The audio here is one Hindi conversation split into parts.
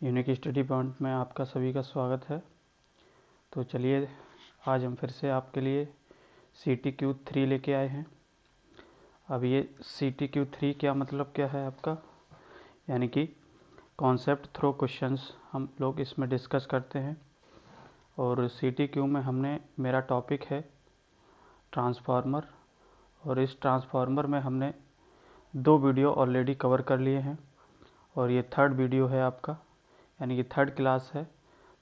यूनिक स्टडी पॉइंट में आपका सभी का स्वागत है। तो चलिए आज हम फिर से आपके लिए CTQ3 लेके आए हैं। अब ये CTQ3 क्या मतलब क्या है आपका, यानी कि कॉन्सेप्ट थ्रो क्वेश्चंस हम लोग इसमें डिस्कस करते हैं। और CTQ में मेरा टॉपिक है ट्रांसफार्मर, और इस ट्रांसफार्मर में हमने 2 वीडियो ऑलरेडी कवर कर लिए हैं और ये 3rd वीडियो है आपका, यानी कि 3rd क्लास है।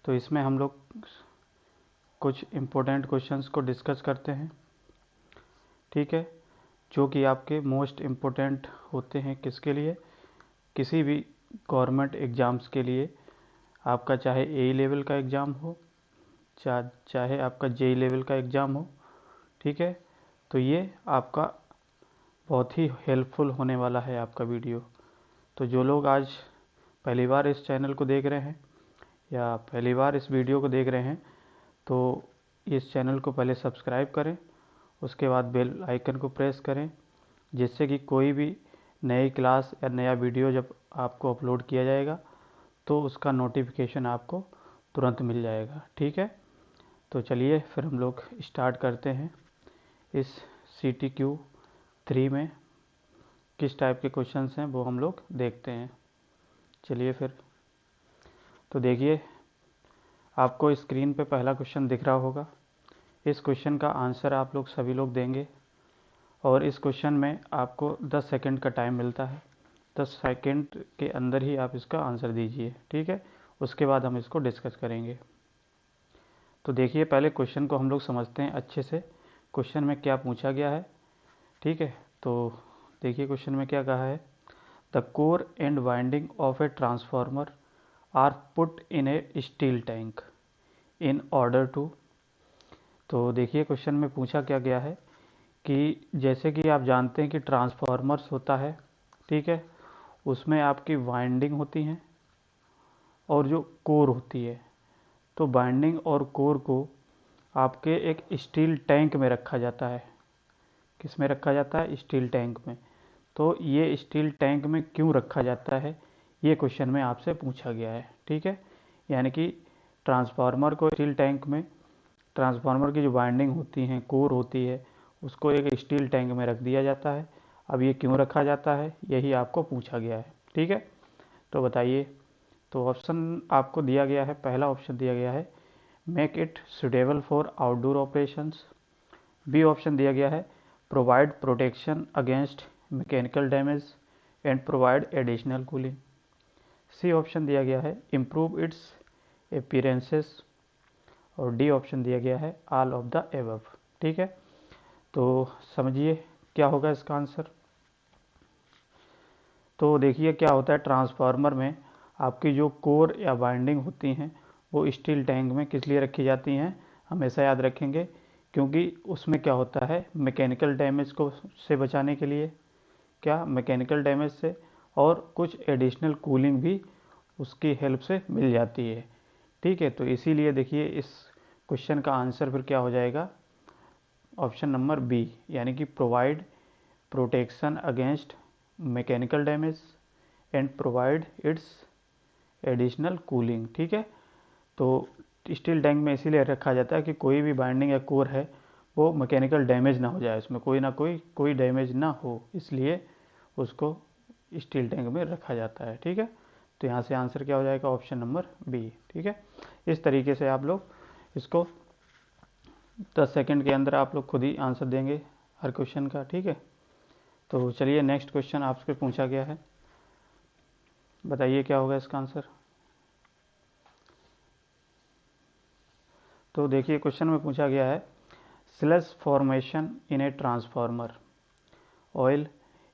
तो इसमें हम लोग कुछ इम्पोर्टेंट क्वेश्चंस को डिस्कस करते हैं, ठीक है, जो कि आपके मोस्ट इम्पोर्टेंट होते हैं। किसके लिए? किसी भी गवर्नमेंट एग्ज़ाम्स के लिए, आपका चाहे AE लेवल का एग्ज़ाम हो, चाहे आपका JEE लेवल का एग्ज़ाम हो, ठीक है। तो ये आपका बहुत ही हेल्पफुल होने वाला है आपका वीडियो। तो जो लोग आज पहली बार इस चैनल को देख रहे हैं या पहली बार इस वीडियो को देख रहे हैं, तो इस चैनल को पहले सब्सक्राइब करें, उसके बाद बेल आइकन को प्रेस करें, जिससे कि कोई भी नई क्लास या नया वीडियो जब आपको अपलोड किया जाएगा तो उसका नोटिफिकेशन आपको तुरंत मिल जाएगा, ठीक है। तो चलिए फिर हम लोग स्टार्ट करते हैं। इस CTQ3 में किस टाइप के क्वेश्चंस हैं वो हम लोग देखते हैं। चलिए फिर, तो देखिए आपको स्क्रीन पे पहला क्वेश्चन दिख रहा होगा। इस क्वेश्चन का आंसर आप लोग सभी लोग देंगे और इस क्वेश्चन में आपको 10 सेकंड का टाइम मिलता है। 10 सेकंड के अंदर ही आप इसका आंसर दीजिए, ठीक है। उसके बाद हम इसको डिस्कस करेंगे। तो देखिए पहले क्वेश्चन को हम लोग समझते हैं अच्छे से, क्वेश्चन में क्या पूछा गया है, ठीक है। तो देखिए क्वेश्चन में क्या कहा है, the core and winding of a transformer are put in a steel tank in order to. तो देखिए क्वेश्चन में पूछा क्या गया है कि जैसे कि आप जानते हैं कि ट्रांसफार्मर्स होता है, ठीक है, उसमें आपकी वाइंडिंग होती हैं और जो कोर होती है। तो वाइंडिंग और कोर को आपके एक स्टील टैंक में रखा जाता है। किस में रखा जाता है? स्टील टैंक में। तो ये स्टील टैंक में क्यों रखा जाता है, ये क्वेश्चन में आपसे पूछा गया है, ठीक है। यानी कि ट्रांसफार्मर को स्टील टैंक में, ट्रांसफार्मर की जो वाइंडिंग होती हैं, कोर होती है, उसको एक स्टील टैंक में रख दिया जाता है। अब ये क्यों रखा जाता है, यही आपको पूछा गया है, ठीक है। तो बताइए। तो ऑप्शन आपको दिया गया है, पहला ऑप्शन दिया गया है make it suitable for outdoor operations. B option दिया गया है provide protection against mechanical damage and provide additional cooling. C option दिया गया है इम्प्रूव इट्स अपीयरेंसेस। और डी ऑप्शन दिया गया है ऑल ऑफ द एबव, ठीक है। तो समझिए क्या होगा इसका आंसर। तो देखिए क्या होता है, ट्रांसफार्मर में आपकी जो कोर या वाइंडिंग होती हैं वो स्टील टैंक में किस लिए रखी जाती हैं, हमेशा याद रखेंगे, क्योंकि उसमें क्या होता है, मैकेनिकल डैमेज को से बचाने के लिए, क्या मैकेनिकल डैमेज से, और कुछ एडिशनल कूलिंग भी उसकी हेल्प से मिल जाती है, ठीक है। तो इसीलिए देखिए इस क्वेश्चन का आंसर फिर क्या हो जाएगा, ऑप्शन नंबर बी, यानी कि provide protection against mechanical damage and provide it's additional cooling, ठीक है। तो स्टील टैंक में इसीलिए रखा जाता है कि कोई भी बाइंडिंग या कोर है वो मैकेनिकल डैमेज ना हो जाए, उसमें कोई डैमेज ना हो, इसलिए उसको स्टील टैंक में रखा जाता है, ठीक है। तो यहाँ से आंसर क्या हो जाएगा, ऑप्शन नंबर बी, ठीक है। इस तरीके से आप लोग इसको 10 सेकंड के अंदर आप लोग खुद ही आंसर देंगे हर क्वेश्चन का, ठीक है। तो चलिए नेक्स्ट क्वेश्चन आपसे पूछा गया है, बताइए क्या होगा इसका आंसर। तो देखिए क्वेश्चन में पूछा गया है slush formation in a transformer oil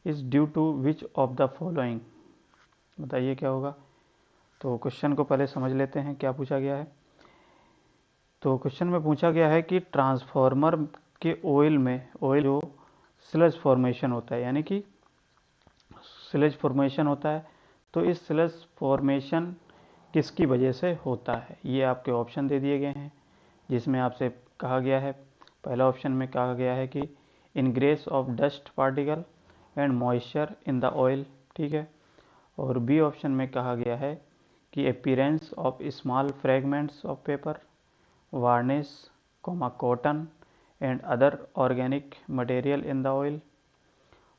is due to which of the following. बताइए क्या होगा। तो क्वेश्चन को पहले समझ लेते हैं क्या पूछा गया है। तो क्वेश्चन में पूछा गया है कि ट्रांसफार्मर के ऑयल में, ऑयल जो स्लज फॉर्मेशन होता है, यानी कि स्लज फॉर्मेशन होता है, तो इस स्लज फॉर्मेशन किसकी वजह से होता है, ये आपके ऑप्शन दे दिए गए हैं, जिसमें आपसे कहा गया है, पहला ऑप्शन में कहा गया है कि ingress of dust particle and moisture in the oil, ठीक है। और बी ऑप्शन में कहा गया है कि appearance of small fragments of paper, varnish, cotton and other organic material in the oil.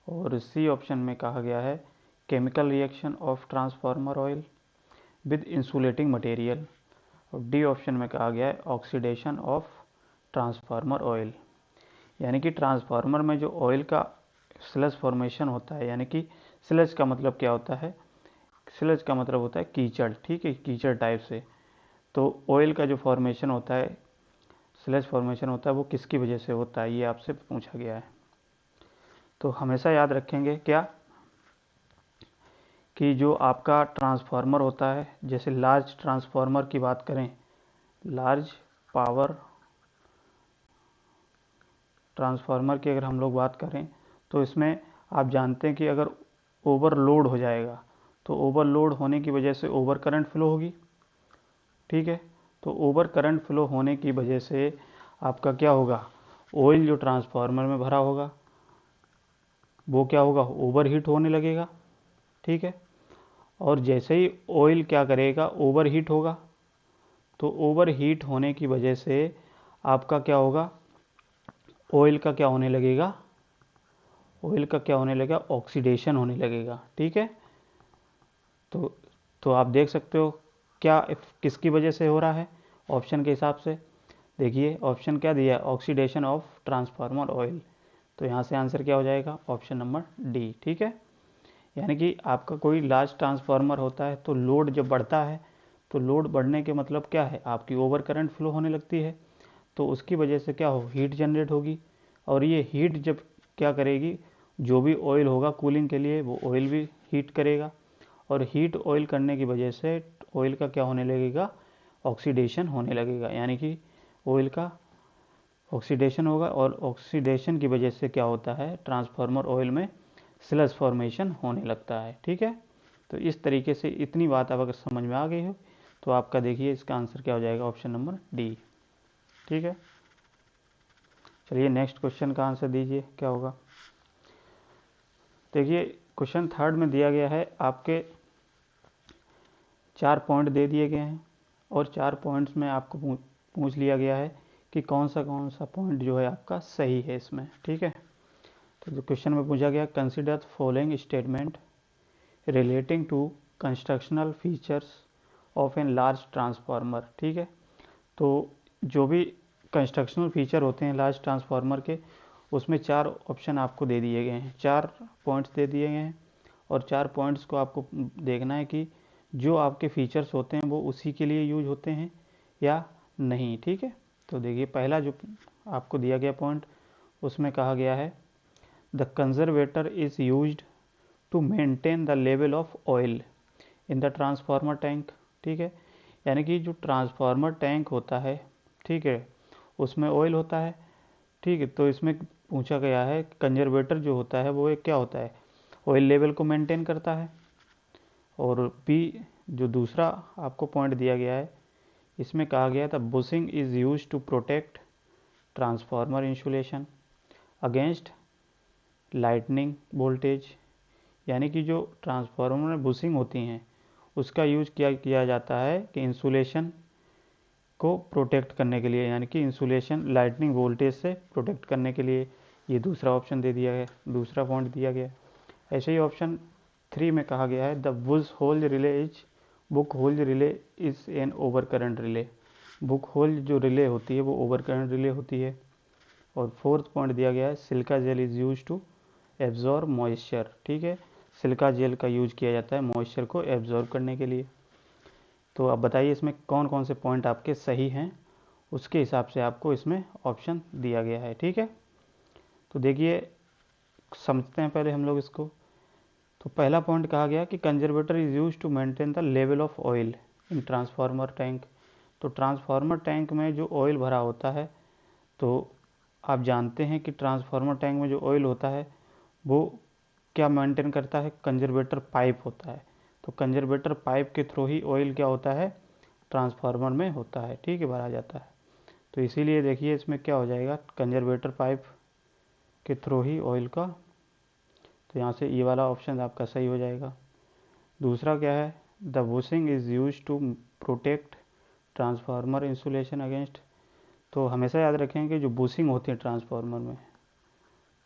और सी ऑप्शन में कहा गया है chemical reaction of transformer oil with insulating material. और डी ऑप्शन में कहा गया है ऑक्सीडेशन ऑफ ट्रांसफार्मर ऑयल। यानी कि ट्रांसफार्मर में जो ऑयल का स्लज फॉर्मेशन होता है, यानी कि स्लज का मतलब क्या होता है, स्लज का मतलब होता है कीचड़, ठीक है, कीचड़ टाइप से। तो ऑयल का जो फॉर्मेशन होता है, स्लज फॉर्मेशन होता है, वो किसकी वजह से होता है, ये आपसे पूछा गया है। तो हमेशा याद रखेंगे क्या, कि जो आपका ट्रांसफार्मर होता है, जैसे लार्ज ट्रांसफार्मर की बात करें, लार्ज पावर ट्रांसफार्मर की अगर हम लोग बात करें, तो इसमें आप जानते हैं कि अगर ओवरलोड हो जाएगा तो ओवरलोड होने की वजह से ओवर करंट फ्लो होगी, ठीक है। तो ओवर करंट फ्लो होने की वजह से आपका क्या होगा, ऑयल जो ट्रांसफार्मर में भरा होगा वो क्या होगा, ओवर हीट होने लगेगा, ठीक है। और जैसे ही ऑयल क्या करेगा, ओवर हीट होगा, तो ओवर हीट होने की वजह से आपका क्या होगा, ऑयल का क्या होने लगेगा, ऑयल का क्या होने लगेगा, ऑक्सीडेशन होने लगेगा, ठीक है। तो आप देख सकते हो क्या किसकी वजह से हो रहा है ऑप्शन के हिसाब से। देखिए ऑप्शन क्या दिया है, ऑक्सीडेशन ऑफ ट्रांसफार्मर ऑयल। तो यहाँ से आंसर क्या हो जाएगा, ऑप्शन नंबर डी, ठीक है। यानी कि आपका कोई लार्ज ट्रांसफार्मर होता है तो लोड जब बढ़ता है, तो लोड बढ़ने के मतलब क्या है, आपकी ओवर करंट फ्लो होने लगती है, तो उसकी वजह से क्या हो, हीट जनरेट होगी। और ये हीट जब क्या करेगी, जो भी ऑयल होगा कूलिंग के लिए, वो ऑयल भी हीट करेगा, और हीट ऑयल करने की वजह से ऑयल का क्या होने लगेगा, ऑक्सीडेशन होने लगेगा। यानी कि ऑयल का ऑक्सीडेशन होगा, और ऑक्सीडेशन की वजह से क्या होता है, ट्रांसफार्मर ऑयल में स्लज फॉर्मेशन होने लगता है, ठीक है। तो इस तरीके से इतनी बात अब अगर समझ में आ गई हो, तो आपका देखिए इसका आंसर क्या हो जाएगा, ऑप्शन नंबर डी, ठीक है। चलिए नेक्स्ट क्वेश्चन का आंसर दीजिए, क्या होगा। देखिए क्वेश्चन थर्ड में दिया गया है, आपके 4 पॉइंट दे दिए गए हैं, और 4 पॉइंट्स में आपको पूछ लिया गया है कि कौन सा पॉइंट जो है आपका सही है इसमें, ठीक है। तो जो क्वेश्चन में पूछा गया, consider the following statement relating to constructional features of an large transformer, ठीक है। तो जो भी कंस्ट्रक्शनल फीचर होते हैं लार्ज ट्रांसफार्मर के, उसमें 4 ऑप्शन आपको दे दिए गए हैं, 4 पॉइंट्स दे दिए गए हैं, और 4 पॉइंट्स को आपको देखना है कि जो आपके फीचर्स होते हैं वो उसी के लिए यूज होते हैं या नहीं, ठीक है। तो देखिए पहला जो आपको दिया गया पॉइंट, उसमें कहा गया है the conservator is used to maintain the level of oil in the transformer tank, ठीक है। यानी कि जो ट्रांसफार्मर टैंक होता है, ठीक है, उसमें ऑयल होता है, ठीक है। तो इसमें पूछा गया है कंजर्वेटर जो होता है वो एक क्या होता है, ऑयल लेवल को मेंटेन करता है। और बी जो दूसरा आपको पॉइंट दिया गया है, इसमें कहा गया था bushing is use to protect transformer insulation against lightning voltage. यानी कि जो ट्रांसफार्मर में बुशिंग होती हैं उसका यूज किया जाता है कि इंसुलेशन को प्रोटेक्ट करने के लिए, यानी कि इंसुलेशन लाइटनिंग वोल्टेज से प्रोटेक्ट करने के लिए। ये दूसरा ऑप्शन दे दिया गया, दूसरा पॉइंट दिया गया। ऐसे ही ऑप्शन 3 में कहा गया है the Bush hold relay is book hold relay is an over current relay. Book hold जो रिले होती है वो ओवर करंट रिले होती है। और फोर्थ पॉइंट दिया गया है silica gel is use to absorb moisture, ठीक है। सिलिका जेल का यूज किया जाता है मॉइस्चर को एब्जॉर्ब करने के लिए। तो अब बताइए इसमें कौन कौन से पॉइंट आपके सही हैं, उसके हिसाब से आपको इसमें ऑप्शन दिया गया है, ठीक है। तो देखिए समझते हैं पहले हम लोग इसको। तो पहला पॉइंट कहा गया कि conservator is use to maintain the level of oil in transformer tank. तो ट्रांसफार्मर टैंक में जो ऑयल भरा होता है, तो आप जानते हैं कि ट्रांसफार्मर टैंक में जो ऑयल होता है वो क्या मेंटेन करता है, कंजर्वेटर पाइप होता है। तो कंजर्वेटर पाइप के थ्रू ही ऑयल क्या होता है, ट्रांसफार्मर में होता है, ठीक है, भरा जाता है। तो इसीलिए देखिए इसमें क्या हो जाएगा, कंजर्वेटर पाइप के थ्रू ही ऑयल का। तो यहाँ से ये वाला ऑप्शन आपका सही हो जाएगा। दूसरा क्या है, the bushing is use to protect transformer insulation against. तो हमेशा याद रखें कि जो बुशिंग होती है ट्रांसफार्मर में,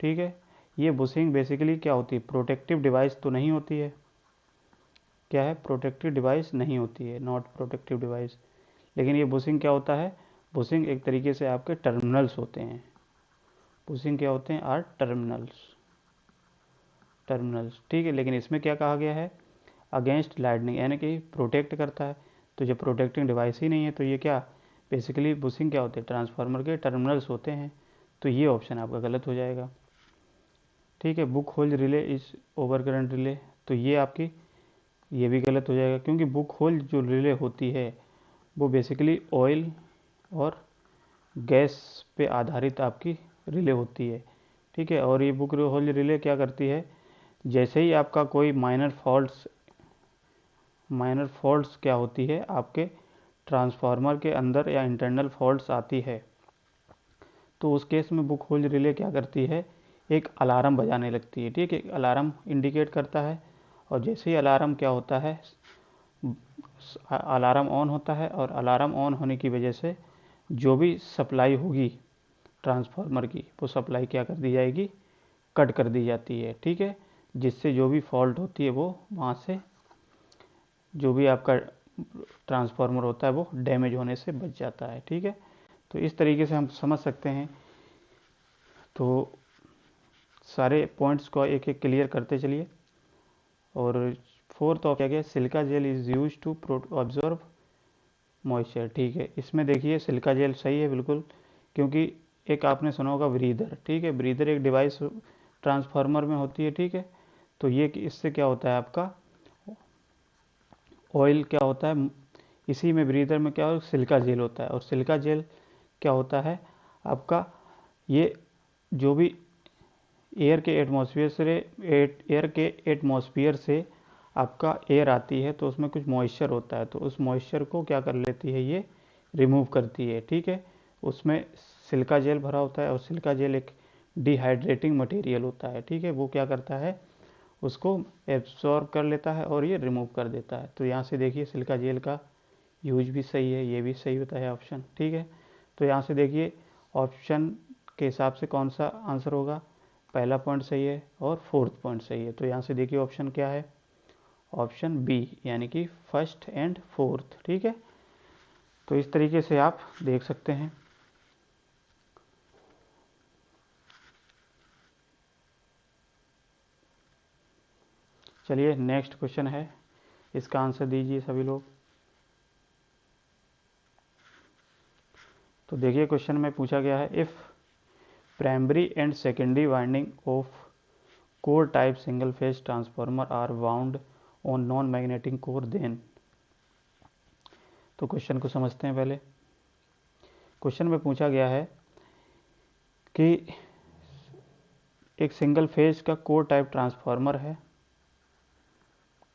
ठीक है, ये बुशिंग बेसिकली क्या होती है, प्रोटेक्टिव डिवाइस तो नहीं होती है। क्या है, प्रोटेक्टिव डिवाइस नहीं होती है, नॉट प्रोटेक्टिव डिवाइस। लेकिन ये बुशिंग क्या होता है, बुशिंग एक तरीके से आपके टर्मिनल्स होते हैं। बुशिंग क्या होते हैं, आर टर्मिनल्स, टर्मिनल्स, ठीक है। लेकिन इसमें क्या कहा गया है, अगेंस्ट लाइटनिंग, यानी कि प्रोटेक्ट करता है। तो जब प्रोटेक्टिंग डिवाइस ही नहीं है तो ये क्या, बेसिकली बुशिंग क्या होते हैं, ट्रांसफार्मर के टर्मिनल्स होते हैं। तो ये ऑप्शन आपका गलत हो जाएगा, ठीक है। Book hold relay is over current relay, तो ये आपकी, ये भी गलत हो जाएगा, क्योंकि बुक होल्ड जो रिले होती है वो बेसिकली ऑयल और गैस पे आधारित आपकी रिले होती है, ठीक है। और ये बुक होल्ड रिले क्या करती है, जैसे ही आपका कोई माइनर फॉल्ट्स क्या होती है, आपके ट्रांसफार्मर के अंदर या इंटरनल फॉल्ट्स आती है, तो उस केस में बुक होल्ड रिले क्या करती है, एक अलार्म बजाने लगती है, ठीक है। अलार्म इंडिकेट करता है, और जैसे ही अलार्म क्या होता है, अलार्म ऑन होता है, और अलार्म ऑन होने की वजह से जो भी सप्लाई होगी ट्रांसफार्मर की, वो सप्लाई क्या कर दी जाएगी, कट कर दी जाती है, ठीक है। जिससे जो भी फॉल्ट होती है वो वहाँ से, जो भी आपका ट्रांसफार्मर होता है वो डैमेज होने से बच जाता है, ठीक है। तो इस तरीके से हम समझ सकते हैं। तो सारे पॉइंट्स को एक एक क्लियर करते चलिए। और फोर्थ ऑफ क्या गया, silica gel is use to observe moisture, ठीक है। इसमें देखिए सिलिका जेल सही है बिल्कुल, क्योंकि एक आपने सुना होगा ब्रीदर, ठीक है। ब्रीदर एक डिवाइस ट्रांसफार्मर में होती है, ठीक है। तो ये इससे क्या होता है, आपका ऑयल क्या होता है, इसी में ब्रीदर में क्या होता है, सिलिका जेल होता है। और सिलिका जेल क्या होता है आपका, ये जो भी एयर के एटमॉस्फेयर से आपका एयर आती है, तो उसमें कुछ मॉइस्चर होता है, तो उस मॉइस्चर को क्या कर लेती है, ये रिमूव करती है, ठीक है। उसमें सिलिका जेल भरा होता है, और सिलिका जेल एक डिहाइड्रेटिंग मटेरियल होता है, ठीक है। वो क्या करता है, उसको एब्सॉर्ब कर लेता है और ये रिमूव कर देता है। तो यहाँ से देखिए सिलिका जेल का यूज भी सही है, ये भी सही होता है ऑप्शन, ठीक है। तो यहाँ से देखिए ऑप्शन के हिसाब से कौन सा आंसर होगा, पहला पॉइंट सही है और फोर्थ पॉइंट सही है। तो यहाँ से देखिए ऑप्शन क्या है, ऑप्शन बी, यानी कि फर्स्ट एंड फोर्थ, ठीक है। तो इस तरीके से आप देख सकते हैं। चलिए नेक्स्ट क्वेश्चन है, इसका आंसर दीजिए सभी लोग। तो देखिए क्वेश्चन में पूछा गया है, if primary and secondary winding of core type single phase transformer are wound on non magnetic core then. तो क्वेश्चन को समझते हैं पहले। क्वेश्चन में पूछा गया है कि एक सिंगल फेज का कोर टाइप ट्रांसफार्मर है,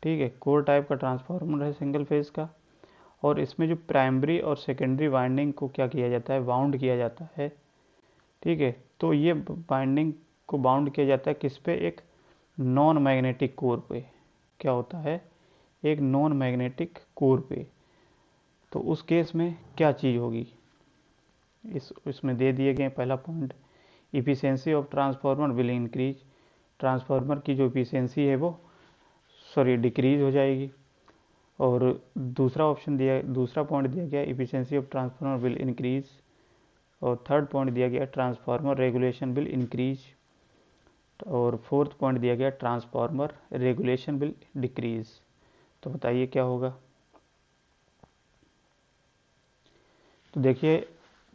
ठीक है, कोर टाइप का ट्रांसफार्मर है सिंगल फेज का, और इसमें जो प्राइमरी और सेकेंडरी वाइंडिंग को क्या किया जाता है, वाउंड किया जाता है, ठीक है। तो ये वाइंडिंग को बाउंड किया जाता है किस पे, एक नॉन मैग्नेटिक कोर पे। क्या होता है, एक नॉन मैग्नेटिक कोर पे। तो उस केस में क्या चीज़ होगी, इसमें दे दिए गए पहला point, efficiency of transformer will increase, transformer की जो इफिशियंसी है वो डिक्रीज हो जाएगी। और दूसरा पॉइंट दिया गया, efficiency of transformer will increase. और थर्ड पॉइंट दिया गया, ट्रांसफार्मर रेगुलेशन विल इंक्रीज। और फोर्थ पॉइंट दिया गया, ट्रांसफार्मर रेगुलेशन विल डिक्रीज। तो बताइए क्या होगा। तो देखिए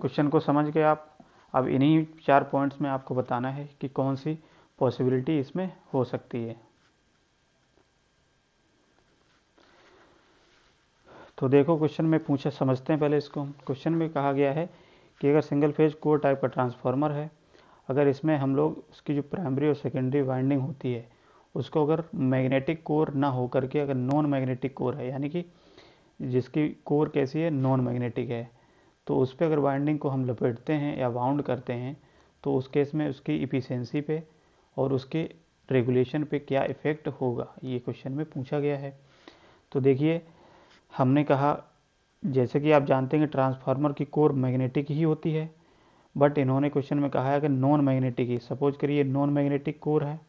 क्वेश्चन को समझ के आप, अब इन्हीं 4 पॉइंट्स में आपको बताना है कि कौन सी पॉसिबिलिटी इसमें हो सकती है। तो देखो क्वेश्चन में पूछा, समझते हैं पहले इसको। क्वेश्चन में कहा गया है कि अगर सिंगल फेज कोर टाइप का ट्रांसफार्मर है, अगर इसमें हम लोग उसकी जो प्राइमरी और सेकेंडरी वाइंडिंग होती है उसको अगर मैग्नेटिक कोर ना हो करके अगर नॉन मैग्नेटिक कोर है, यानी कि जिसकी कोर कैसी है, नॉन मैग्नेटिक है, तो उस पर अगर वाइंडिंग को हम लपेटते हैं या वाउंड करते हैं, तो उस केस में उसकी इफिशियंसी पे और उसके रेगुलेशन पे क्या इफ़ेक्ट होगा, ये क्वेश्चन में पूछा गया है। तो देखिए हमने कहा, जैसे कि आप जानते हैं कि ट्रांसफार्मर की कोर मैग्नेटिक ही होती है, बट इन्होंने क्वेश्चन में कहा है कि नॉन मैग्नेटिक ही। सपोज करिए नॉन मैग्नेटिक कोर है,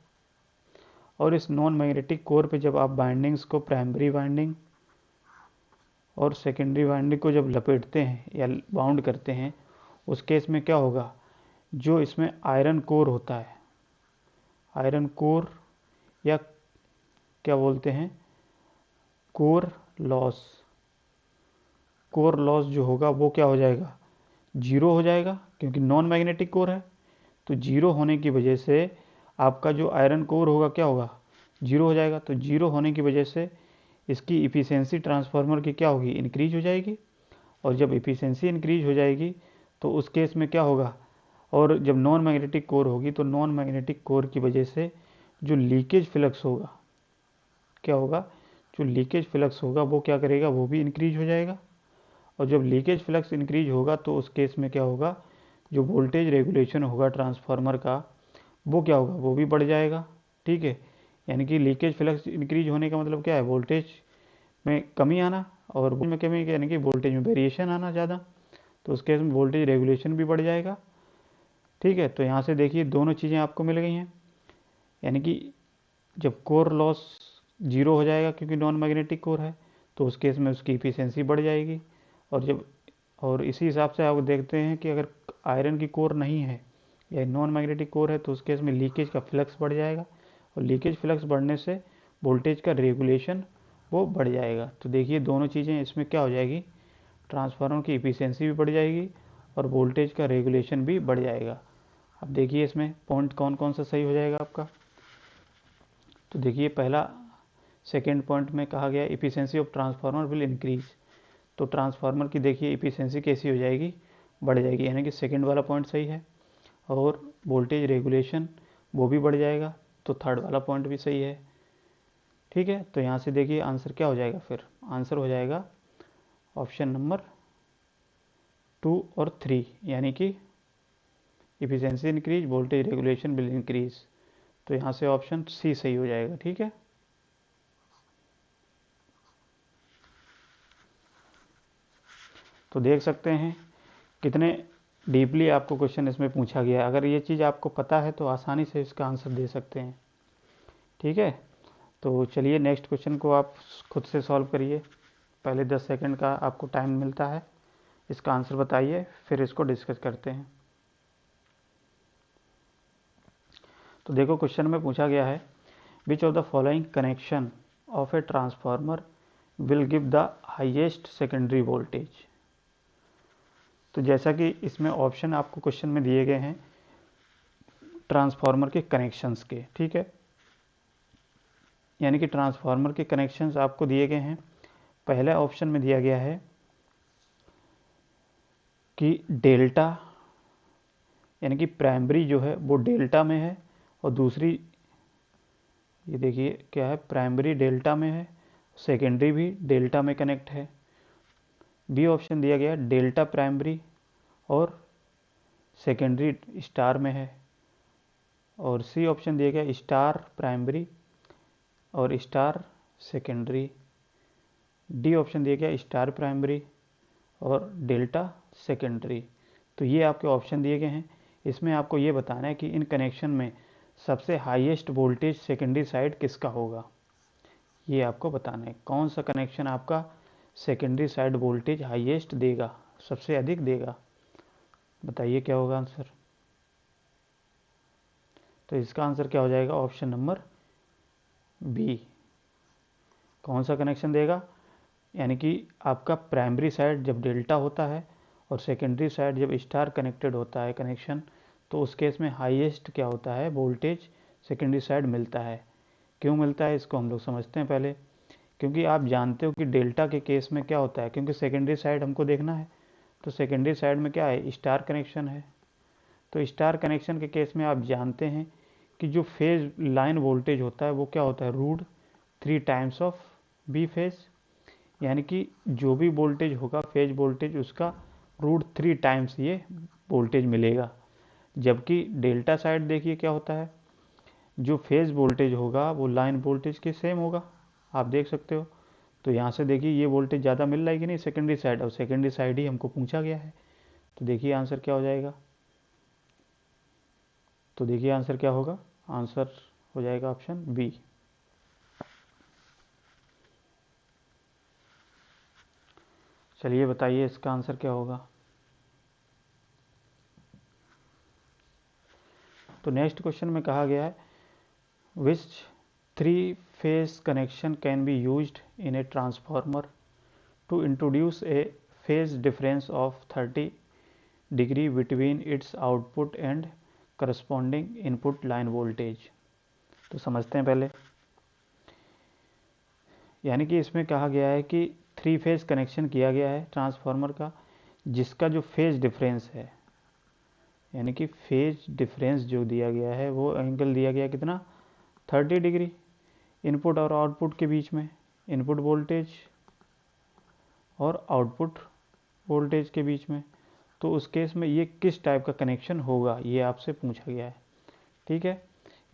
और इस नॉन मैग्नेटिक कोर पे जब आप बाइंडिंग्स को, प्राइमरी बाइंडिंग और सेकेंडरी बाइंडिंग को जब लपेटते हैं या बाउंड करते हैं, उस केस में क्या होगा, जो इसमें आयरन कोर होता है, आयरन कोर या क्या बोलते हैं, कोर लॉस, कोर लॉस जो होगा वो क्या हो जाएगा, जीरो हो जाएगा, क्योंकि नॉन मैग्नेटिक कोर है। तो जीरो होने की वजह से आपका जो आयरन कोर होगा क्या होगा, जीरो हो जाएगा। तो जीरो होने की वजह से इसकी इफ़िशेंसी ट्रांसफार्मर की क्या होगी, इंक्रीज हो जाएगी। और जब इफ़िशेंसी इंक्रीज हो जाएगी तो उस केस में क्या होगा, और जब नॉन मैग्नेटिक कोर होगी तो नॉन मैग्नेटिक कोर की वजह से जो लीकेज फ्लक्स होगा, क्या होगा, जो लीकेज फ्लक्स होगा वो क्या करेगा, वो भी इंक्रीज हो जाएगा। और जब लीकेज फ्लक्स इंक्रीज होगा तो उस केस में क्या होगा, जो वोल्टेज रेगुलेशन होगा ट्रांसफार्मर का वो क्या होगा, वो भी बढ़ जाएगा। ठीक है, यानी कि लीकेज फ्लक्स इंक्रीज होने का मतलब क्या है, वोल्टेज में कमी आना, और में कमी यानी कि वोल्टेज में वेरिएशन आना ज़्यादा। तो उस केस में वोल्टेज रेगुलेशन भी बढ़ जाएगा। ठीक है, तो यहाँ से देखिए दोनों चीज़ें आपको मिल गई हैं, यानी कि जब कोर लॉस जीरो हो जाएगा क्योंकि नॉन मैग्नेटिक कोर है, तो उस केस में उसकी इफिशियंसी बढ़ जाएगी। और इसी हिसाब से आप देखते हैं कि अगर आयरन की कोर नहीं है या नॉन मैग्नेटिक कोर है तो उस केस में लीकेज का फ्लक्स बढ़ जाएगा, और लीकेज फ्लक्स बढ़ने से वोल्टेज का रेगुलेशन वो बढ़ जाएगा। तो देखिए दोनों चीज़ें इसमें क्या हो जाएगी, ट्रांसफार्मर की इफिशियंसी भी बढ़ जाएगी और वोल्टेज का रेगुलेशन भी बढ़ जाएगा। अब देखिए इसमें पॉइंट कौन कौन सा सही हो जाएगा आपका। तो देखिए पहला, सेकेंड पॉइंट में कहा गया efficiency of transformer will increase. तो ट्रांसफार्मर की देखिए इफिशियंसी कैसी हो जाएगी, बढ़ जाएगी, यानी कि सेकेंड वाला पॉइंट सही है। और वोल्टेज रेगुलेशन वो भी बढ़ जाएगा, तो थर्ड वाला पॉइंट भी सही है। ठीक है, तो यहाँ से देखिए आंसर क्या हो जाएगा, फिर आंसर हो जाएगा ऑप्शन नंबर 2 और 3, यानी कि efficiency increase, voltage regulation will increase. तो यहाँ से ऑप्शन सी सही हो जाएगा। ठीक है, तो देख सकते हैं कितने डीपली आपको क्वेश्चन इसमें पूछा गया है। अगर ये चीज़ आपको पता है तो आसानी से इसका आंसर दे सकते हैं। ठीक है, तो चलिए नेक्स्ट क्वेश्चन को आप खुद से सॉल्व करिए। पहले 10 सेकंड का आपको टाइम मिलता है, इसका आंसर बताइए, फिर इसको डिस्कस करते हैं। तो देखो क्वेश्चन में पूछा गया है, विच of the following connection of a transformer will give the highest secondary voltage. तो जैसा कि इसमें ऑप्शन आपको क्वेश्चन में दिए गए हैं ट्रांसफार्मर के कनेक्शंस के। ठीक है, यानी कि ट्रांसफार्मर के कनेक्शंस आपको दिए गए हैं। पहले ऑप्शन में दिया गया है कि डेल्टा, यानी कि प्राइमरी जो है वो डेल्टा में है, और दूसरी ये देखिए क्या है, प्राइमरी डेल्टा में है, सेकेंडरी भी डेल्टा में कनेक्ट है। बी ऑप्शन दिया गया डेल्टा प्राइमरी और सेकेंडरी स्टार में है। और सी ऑप्शन दिया गया स्टार प्राइमरी और स्टार सेकेंडरी। डी ऑप्शन दिया गया स्टार प्राइमरी और डेल्टा सेकेंडरी। तो ये आपके ऑप्शन दिए गए हैं। इसमें आपको ये बताना है कि इन कनेक्शन में सबसे हाईएस्ट वोल्टेज सेकेंडरी साइड किसका होगा, ये आपको बताना है। कौन सा कनेक्शन आपका सेकेंडरी साइड वोल्टेज हाईएस्ट देगा, सबसे अधिक देगा, बताइए क्या होगा आंसर। तो इसका आंसर क्या हो जाएगा, ऑप्शन नंबर बी। कौन सा कनेक्शन देगा, यानी कि आपका प्राइमरी साइड जब डेल्टा होता है और सेकेंडरी साइड जब स्टार कनेक्टेड होता है कनेक्शन, तो उस केस में हाईएस्ट क्या होता है, वोल्टेज सेकेंडरी साइड मिलता है। क्यों मिलता है इसको हम लोग समझते हैं पहले। क्योंकि आप जानते हो कि डेल्टा के केस में क्या होता है, क्योंकि सेकेंडरी साइड हमको देखना है, तो सेकेंडरी साइड में क्या है, स्टार कनेक्शन है। तो स्टार कनेक्शन के केस में आप जानते हैं कि जो फेज लाइन वोल्टेज होता है वो क्या होता है, √3 टाइम्स ऑफ बी फेज, यानी कि जो भी वोल्टेज होगा फेज वोल्टेज उसका √3 टाइम्स ये वोल्टेज मिलेगा। जबकि डेल्टा साइड देखिए क्या होता है, जो फेज वोल्टेज होगा वो लाइन वोल्टेज के सेम होगा, आप देख सकते हो। तो यहाँ से देखिए ये वोल्टेज ज़्यादा मिल रहा है कि नहीं सेकेंडरी साइड, और सेकेंडरी साइड ही हमको पूछा गया है। तो देखिए आंसर क्या हो जाएगा, तो देखिए आंसर क्या होगा, आंसर हो जाएगा ऑप्शन बी। चलिए बताइए इसका आंसर क्या होगा। तो नेक्स्ट क्वेश्चन में कहा गया है विच 3-phase connection can be used in a transformer to introduce a phase difference of 30 degree between its output and corresponding input line voltage। तो समझते हैं पहले, यानी कि इसमें कहा गया है कि 3-phase कनेक्शन किया गया है ट्रांसफार्मर का, जिसका जो फेज डिफरेंस है, यानी कि फेज डिफरेंस जो दिया गया है वो एंगल दिया गया कितना, 30 डिग्री इनपुट और आउटपुट के बीच में, इनपुट वोल्टेज और आउटपुट वोल्टेज के बीच में। तो उस केस में ये किस टाइप का कनेक्शन होगा ये आपसे पूछा गया है, ठीक है।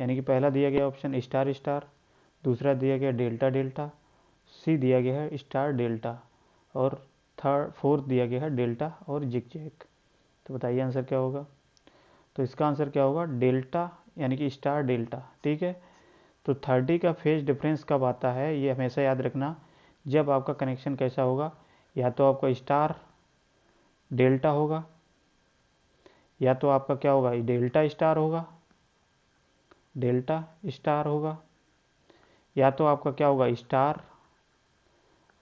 यानी कि पहला दिया गया ऑप्शन स्टार स्टार, दूसरा दिया गया डेल्टा डेल्टा, सी दिया गया है स्टार डेल्टा, और फोर्थ दिया गया है डेल्टा और जिग जैग। तो बताइए आंसर क्या होगा। तो इसका आंसर क्या होगा, डेल्टा यानी कि स्टार डेल्टा, ठीक है। तो 30 का फेज डिफरेंस कब आता है, ये हमेशा याद रखना, जब आपका कनेक्शन कैसा होगा, या तो आपका स्टार डेल्टा होगा, या तो आपका क्या होगा, डेल्टा स्टार होगा, डेल्टा स्टार होगा, या तो आपका क्या होगा, स्टार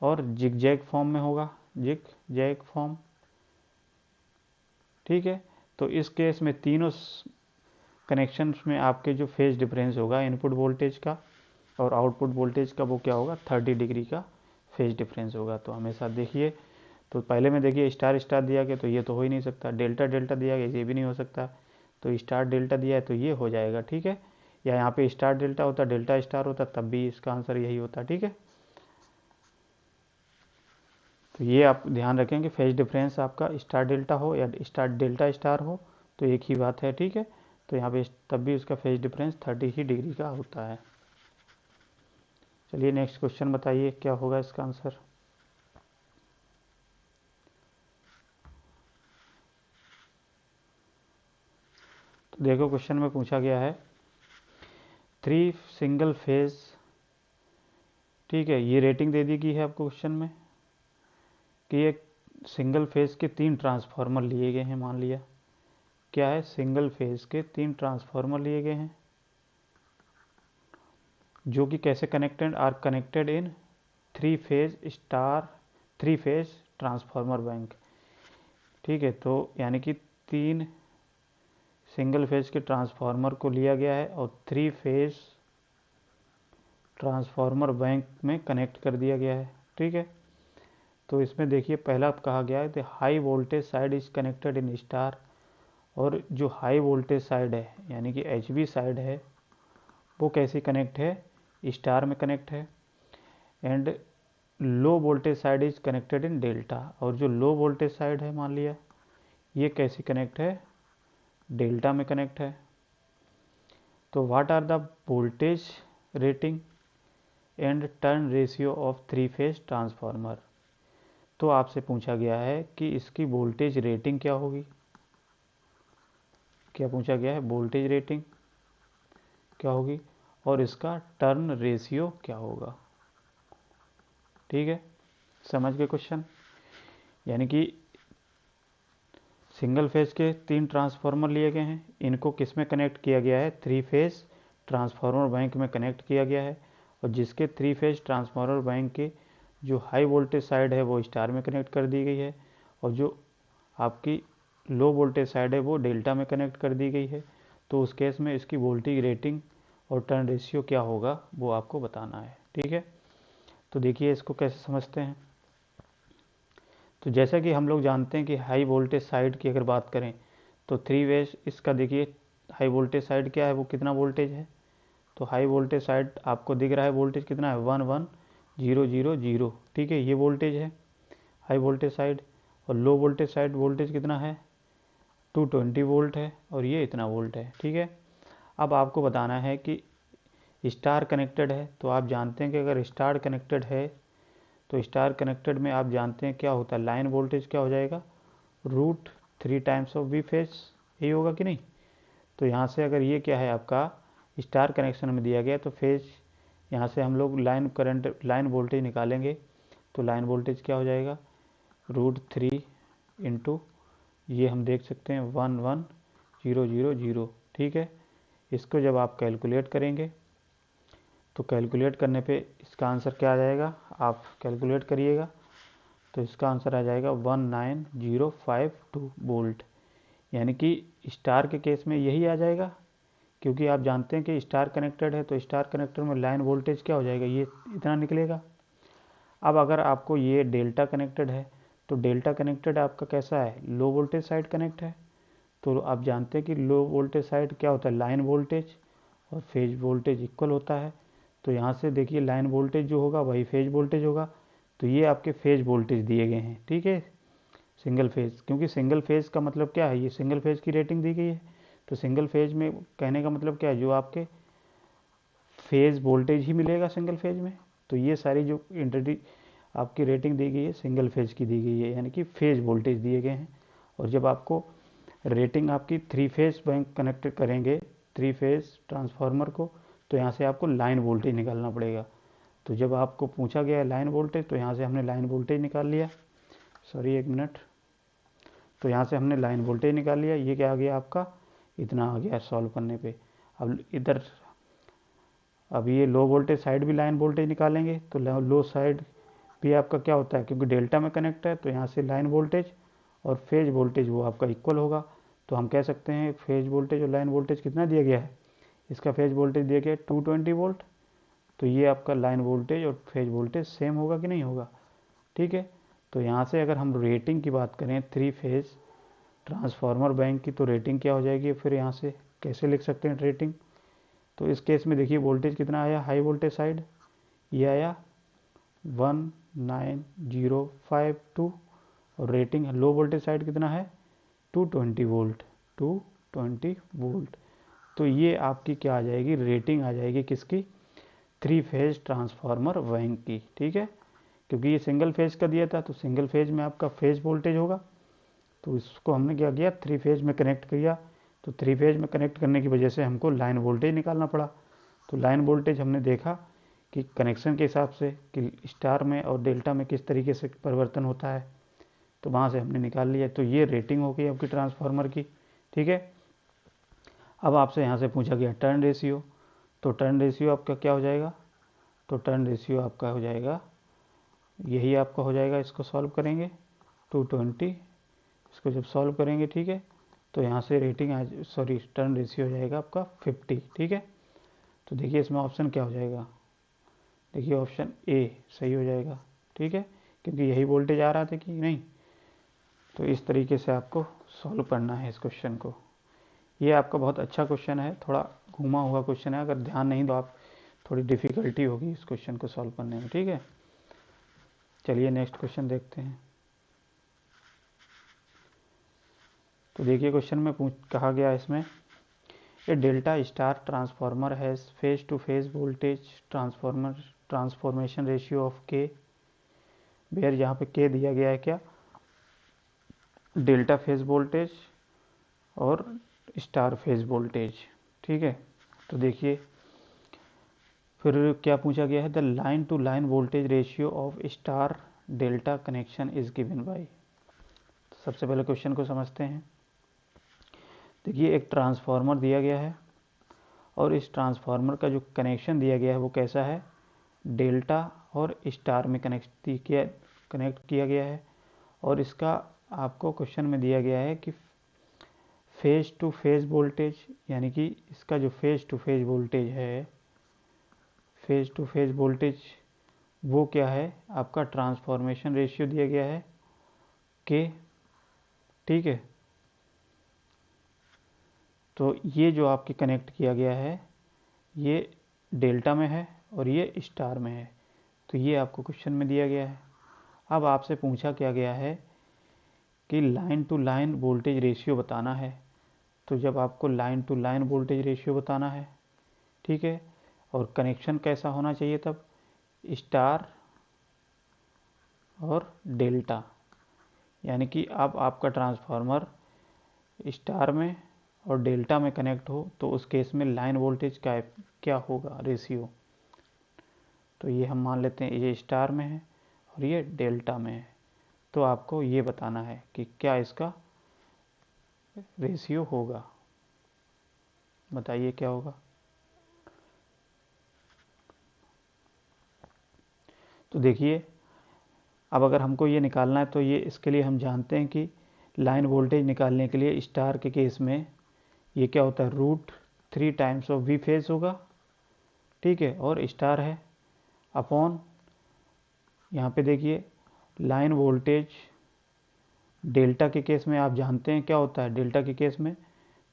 और जिग जैग फॉर्म में होगा, जिग जैग फॉर्म, ठीक है। तो इस केस में तीनों कनेक्शंस में आपके जो फेज डिफरेंस होगा इनपुट वोल्टेज का और आउटपुट वोल्टेज का, वो क्या होगा, 30 डिग्री का फेज डिफरेंस होगा। तो हमेशा देखिए, तो पहले में देखिए स्टार स्टार दिया गया तो ये तो हो ही नहीं सकता, डेल्टा डेल्टा दिया गया ये भी नहीं हो सकता, तो स्टार डेल्टा दिया है तो ये हो जाएगा, ठीक है। या यहाँ पे स्टार डेल्टा होता, डेल्टा स्टार होता, तब भी इसका आंसर यही होता, ठीक है। तो ये आप ध्यान रखें कि फेज डिफरेंस आपका स्टार डेल्टा हो या स्टार डेल्टा स्टार हो तो एक ही बात है, ठीक है। तो यहाँ पे तब भी उसका फेज डिफरेंस 30 ही डिग्री का होता है। चलिए नेक्स्ट क्वेश्चन बताइए क्या होगा इसका आंसर। तो देखो क्वेश्चन में पूछा गया है 3 सिंगल फेज, ठीक है, ये रेटिंग दे दी गई है आपको क्वेश्चन में कि एक सिंगल फेज के 3 ट्रांसफार्मर लिए गए हैं। मान लिया क्या है, सिंगल फेज के 3 ट्रांसफार्मर लिए गए हैं जो कि कैसे connected are connected in 3 phase transformer bank, ठीक है। तो यानी कि 3 सिंगल फेज के ट्रांसफार्मर को लिया गया है और 3 फेज ट्रांसफार्मर बैंक में कनेक्ट कर दिया गया है, ठीक है। तो इसमें देखिए पहला कहा गया है कि high voltage side is connected in star, और जो हाई वोल्टेज साइड है यानी कि HV साइड है वो कैसे कनेक्ट है, स्टार में कनेक्ट है। And low voltage side is connected in delta, और जो लो वोल्टेज साइड है मान लिया ये कैसे कनेक्ट है, डेल्टा में कनेक्ट है। तो what are the voltage rating and turn ratio of 3 phase transformer. तो आपसे पूछा गया है कि इसकी वोल्टेज रेटिंग क्या होगी, क्या पूछा गया है, वोल्टेज रेटिंग क्या होगी और इसका टर्न रेशियो क्या होगा, ठीक है। समझ गए क्वेश्चन। यानी कि सिंगल फेज के 3 ट्रांसफार्मर लिए गए हैं, इनको किस में कनेक्ट किया गया है, 3 फेज ट्रांसफार्मर बैंक में कनेक्ट किया गया है, और जिसके 3 फेज ट्रांसफार्मर बैंक के जो हाई वोल्टेज साइड है वो स्टार में कनेक्ट कर दी गई है, और जो आपकी लो वोल्टेज साइड है वो डेल्टा में कनेक्ट कर दी गई है। तो उस केस में इसकी वोल्टेज रेटिंग और टर्न रेशियो क्या होगा वो आपको बताना है, ठीक है। तो देखिए इसको कैसे समझते हैं। तो जैसा कि हम लोग जानते हैं कि हाई वोल्टेज साइड की अगर बात करें तो 3 वेज इसका देखिए हाई वोल्टेज साइड क्या है, वो कितना वोल्टेज है, तो हाई वोल्टेज साइड आपको दिख रहा है वोल्टेज कितना है, 11000, ठीक है, ये वोल्टेज है हाई वोल्टेज साइड। और लो वोल्टेज साइड वोल्टेज कितना है, 220 वोल्ट है, और ये इतना वोल्ट है, ठीक है। अब आपको बताना है कि स्टार कनेक्टेड है, तो आप जानते हैं कि अगर स्टार कनेक्टेड है तो स्टार कनेक्टेड में आप जानते हैं क्या होता है, लाइन वोल्टेज क्या हो जाएगा, √3 टाइम्स ऑफ वी फेज, यही होगा कि नहीं। तो यहाँ से अगर ये क्या है आपका स्टार कनेक्शन में दिया गया, तो फेज यहाँ से हम लोग लाइन करंट लाइन वोल्टेज निकालेंगे, तो लाइन वोल्टेज क्या हो जाएगा, √3 इंटू ये हम देख सकते हैं 11000, ठीक है। इसको जब आप कैलकुलेट करेंगे तो कैलकुलेट करने पे इसका आंसर क्या आ जाएगा, आप कैलकुलेट करिएगा तो इसका आंसर आ जाएगा 19052 वोल्ट। यानी कि स्टार के केस में यही आ जाएगा, क्योंकि आप जानते हैं कि स्टार कनेक्टेड है, तो स्टार कनेक्टेड में लाइन वोल्टेज क्या हो जाएगा, ये इतना निकलेगा। अब अगर आपको ये डेल्टा कनेक्टेड है, तो डेल्टा कनेक्टेड आपका कैसा है, लो वोल्टेज साइड कनेक्ट है। तो आप जानते हैं कि लो वोल्टेज साइड क्या होता है, लाइन वोल्टेज और फेज वोल्टेज इक्वल होता है। तो यहाँ से देखिए लाइन वोल्टेज जो होगा वही फेज वोल्टेज होगा, तो ये आपके फेज वोल्टेज दिए गए हैं, ठीक है, सिंगल फेज। क्योंकि सिंगल फेज का मतलब क्या है, ये सिंगल फेज की रेटिंग दी गई है। तो सिंगल फेज में कहने का मतलब क्या है, जो आपके फेज वोल्टेज ही मिलेगा सिंगल फेज में। तो ये सारी जो आपकी रेटिंग दी गई है सिंगल फेज की दी गई है, यानी कि फेज वोल्टेज दिए गए हैं। और जब आपको रेटिंग आपकी 3 फेज बैंक कनेक्ट करेंगे, 3 फेज ट्रांसफार्मर को, तो यहाँ से आपको लाइन वोल्टेज निकालना पड़ेगा। तो जब आपको पूछा गया है लाइन वोल्टेज, तो यहाँ से हमने लाइन वोल्टेज निकाल लिया, सॉरी एक मिनट, तो यहाँ से हमने लाइन वोल्टेज निकाल लिया। ये क्या आ गया आपका, इतना आ गया सॉल्व करने पे। अब इधर अब ये लो वोल्टेज साइड भी लाइन वोल्टेज निकालेंगे, तो लो साइड भी आपका क्या होता है, क्योंकि डेल्टा में कनेक्ट है, तो यहाँ से लाइन वोल्टेज और फेज वोल्टेज वो आपका इक्वल होगा। तो हम कह सकते हैं फेज वोल्टेज और लाइन वोल्टेज कितना दिया गया है, इसका फेज वोल्टेज दिया गया है 220 वोल्ट। तो ये आपका लाइन वोल्टेज और फेज वोल्टेज सेम होगा कि नहीं होगा, ठीक है। तो यहाँ से अगर हम रेटिंग की बात करें 3 फेज ट्रांसफार्मर बैंक की, तो रेटिंग क्या हो जाएगी, फिर यहाँ से कैसे लिख सकते हैं रेटिंग। तो इस केस में देखिए वोल्टेज कितना आया, हाई वोल्टेज साइड ये आया 19052, और रेटिंग लो वोल्टेज साइड कितना है 220 वोल्ट, 220 वोल्ट। तो ये आपकी क्या आ जाएगी, रेटिंग आ जाएगी किसकी, 3 फेज ट्रांसफार्मर बैंक की, ठीक है। क्योंकि ये सिंगल फेज का दिया था, तो सिंगल फेज में आपका फेज वोल्टेज होगा, तो इसको हमने क्या किया 3 फेज में कनेक्ट किया। तो 3 फेज में कनेक्ट करने की वजह से हमको लाइन वोल्टेज निकालना पड़ा। तो लाइन वोल्टेज हमने देखा कि कनेक्शन के हिसाब से कि स्टार में और डेल्टा में किस तरीके से परिवर्तन होता है, तो वहाँ से हमने निकाल लिया। तो ये रेटिंग हो गई आपकी ट्रांसफार्मर की, ठीक है। अब आपसे यहाँ से पूछा गया टर्न रेशियो, तो टर्न रेशियो आपका क्या हो जाएगा, तो टर्न रेशियो आपका हो जाएगा यही आपका हो जाएगा, इसको सॉल्व करेंगे 220, इसको जब सॉल्व करेंगे, ठीक है, तो यहाँ से रेटिंग सॉरी टर्न रेशियो हो जाएगा आपका 50, ठीक है। तो देखिए इसमें ऑप्शन क्या हो जाएगा, देखिए ऑप्शन ए सही हो जाएगा, ठीक है, क्योंकि यही वोल्टेज आ रहा था कि नहीं। तो इस तरीके से आपको सॉल्व करना है इस क्वेश्चन को। ये आपका बहुत अच्छा क्वेश्चन है, थोड़ा घूमा हुआ क्वेश्चन है, अगर ध्यान नहीं तो आप थोड़ी डिफ़िकल्टी होगी इस क्वेश्चन को सॉल्व करने में, ठीक है। चलिए नेक्स्ट क्वेश्चन देखते हैं। तो देखिए क्वेश्चन में कहा गया इसमें, a delta star transformer has phase to phase voltage transformation ratio of K, where यहाँ पे के दिया गया है क्या, डेल्टा फेज वोल्टेज और स्टार फेज वोल्टेज, ठीक है। तो देखिए फिर क्या पूछा गया है, the line to line voltage ratio of star delta connection is given by. सबसे पहले क्वेश्चन को समझते हैं। देखिए एक ट्रांसफार्मर दिया गया है, और इस ट्रांसफार्मर का जो कनेक्शन दिया गया है वो कैसा है, डेल्टा और स्टार में कनेक्ट किया गया है। और इसका आपको क्वेश्चन में दिया गया है कि फेज टू फेज वोल्टेज, यानी कि इसका जो फेज टू फेज वोल्टेज है, फेज टू फेज वोल्टेज वो क्या है आपका, ट्रांसफॉर्मेशन रेशियो दिया गया है के, ठीक है। तो ये जो आपके कनेक्ट किया गया है ये डेल्टा में है और ये स्टार में है, तो ये आपको क्वेश्चन में दिया गया है। अब आपसे पूछा क्या गया है कि line to line voltage ratio बताना है। तो जब आपको line to line voltage ratio बताना है, ठीक है, और कनेक्शन कैसा होना चाहिए, तब स्टार और डेल्टा, यानी कि अब आपका ट्रांसफार्मर स्टार में और डेल्टा में कनेक्ट हो तो उस केस में लाइन वोल्टेज का क्या होगा रेशियो। तो ये हम मान लेते हैं ये स्टार में है और ये डेल्टा में है, तो आपको ये बताना है कि क्या इसका रेशियो होगा। बताइए क्या होगा। तो देखिए अब अगर हमको ये निकालना है तो ये इसके लिए हम जानते हैं कि लाइन वोल्टेज निकालने के लिए स्टार के केस में ये क्या होता है, √3 टाइम्स ऑफ वी फेज होगा, ठीक है, और स्टार है अपॉन, यहाँ पे देखिए लाइन वोल्टेज डेल्टा के केस में आप जानते हैं क्या होता है, डेल्टा के केस में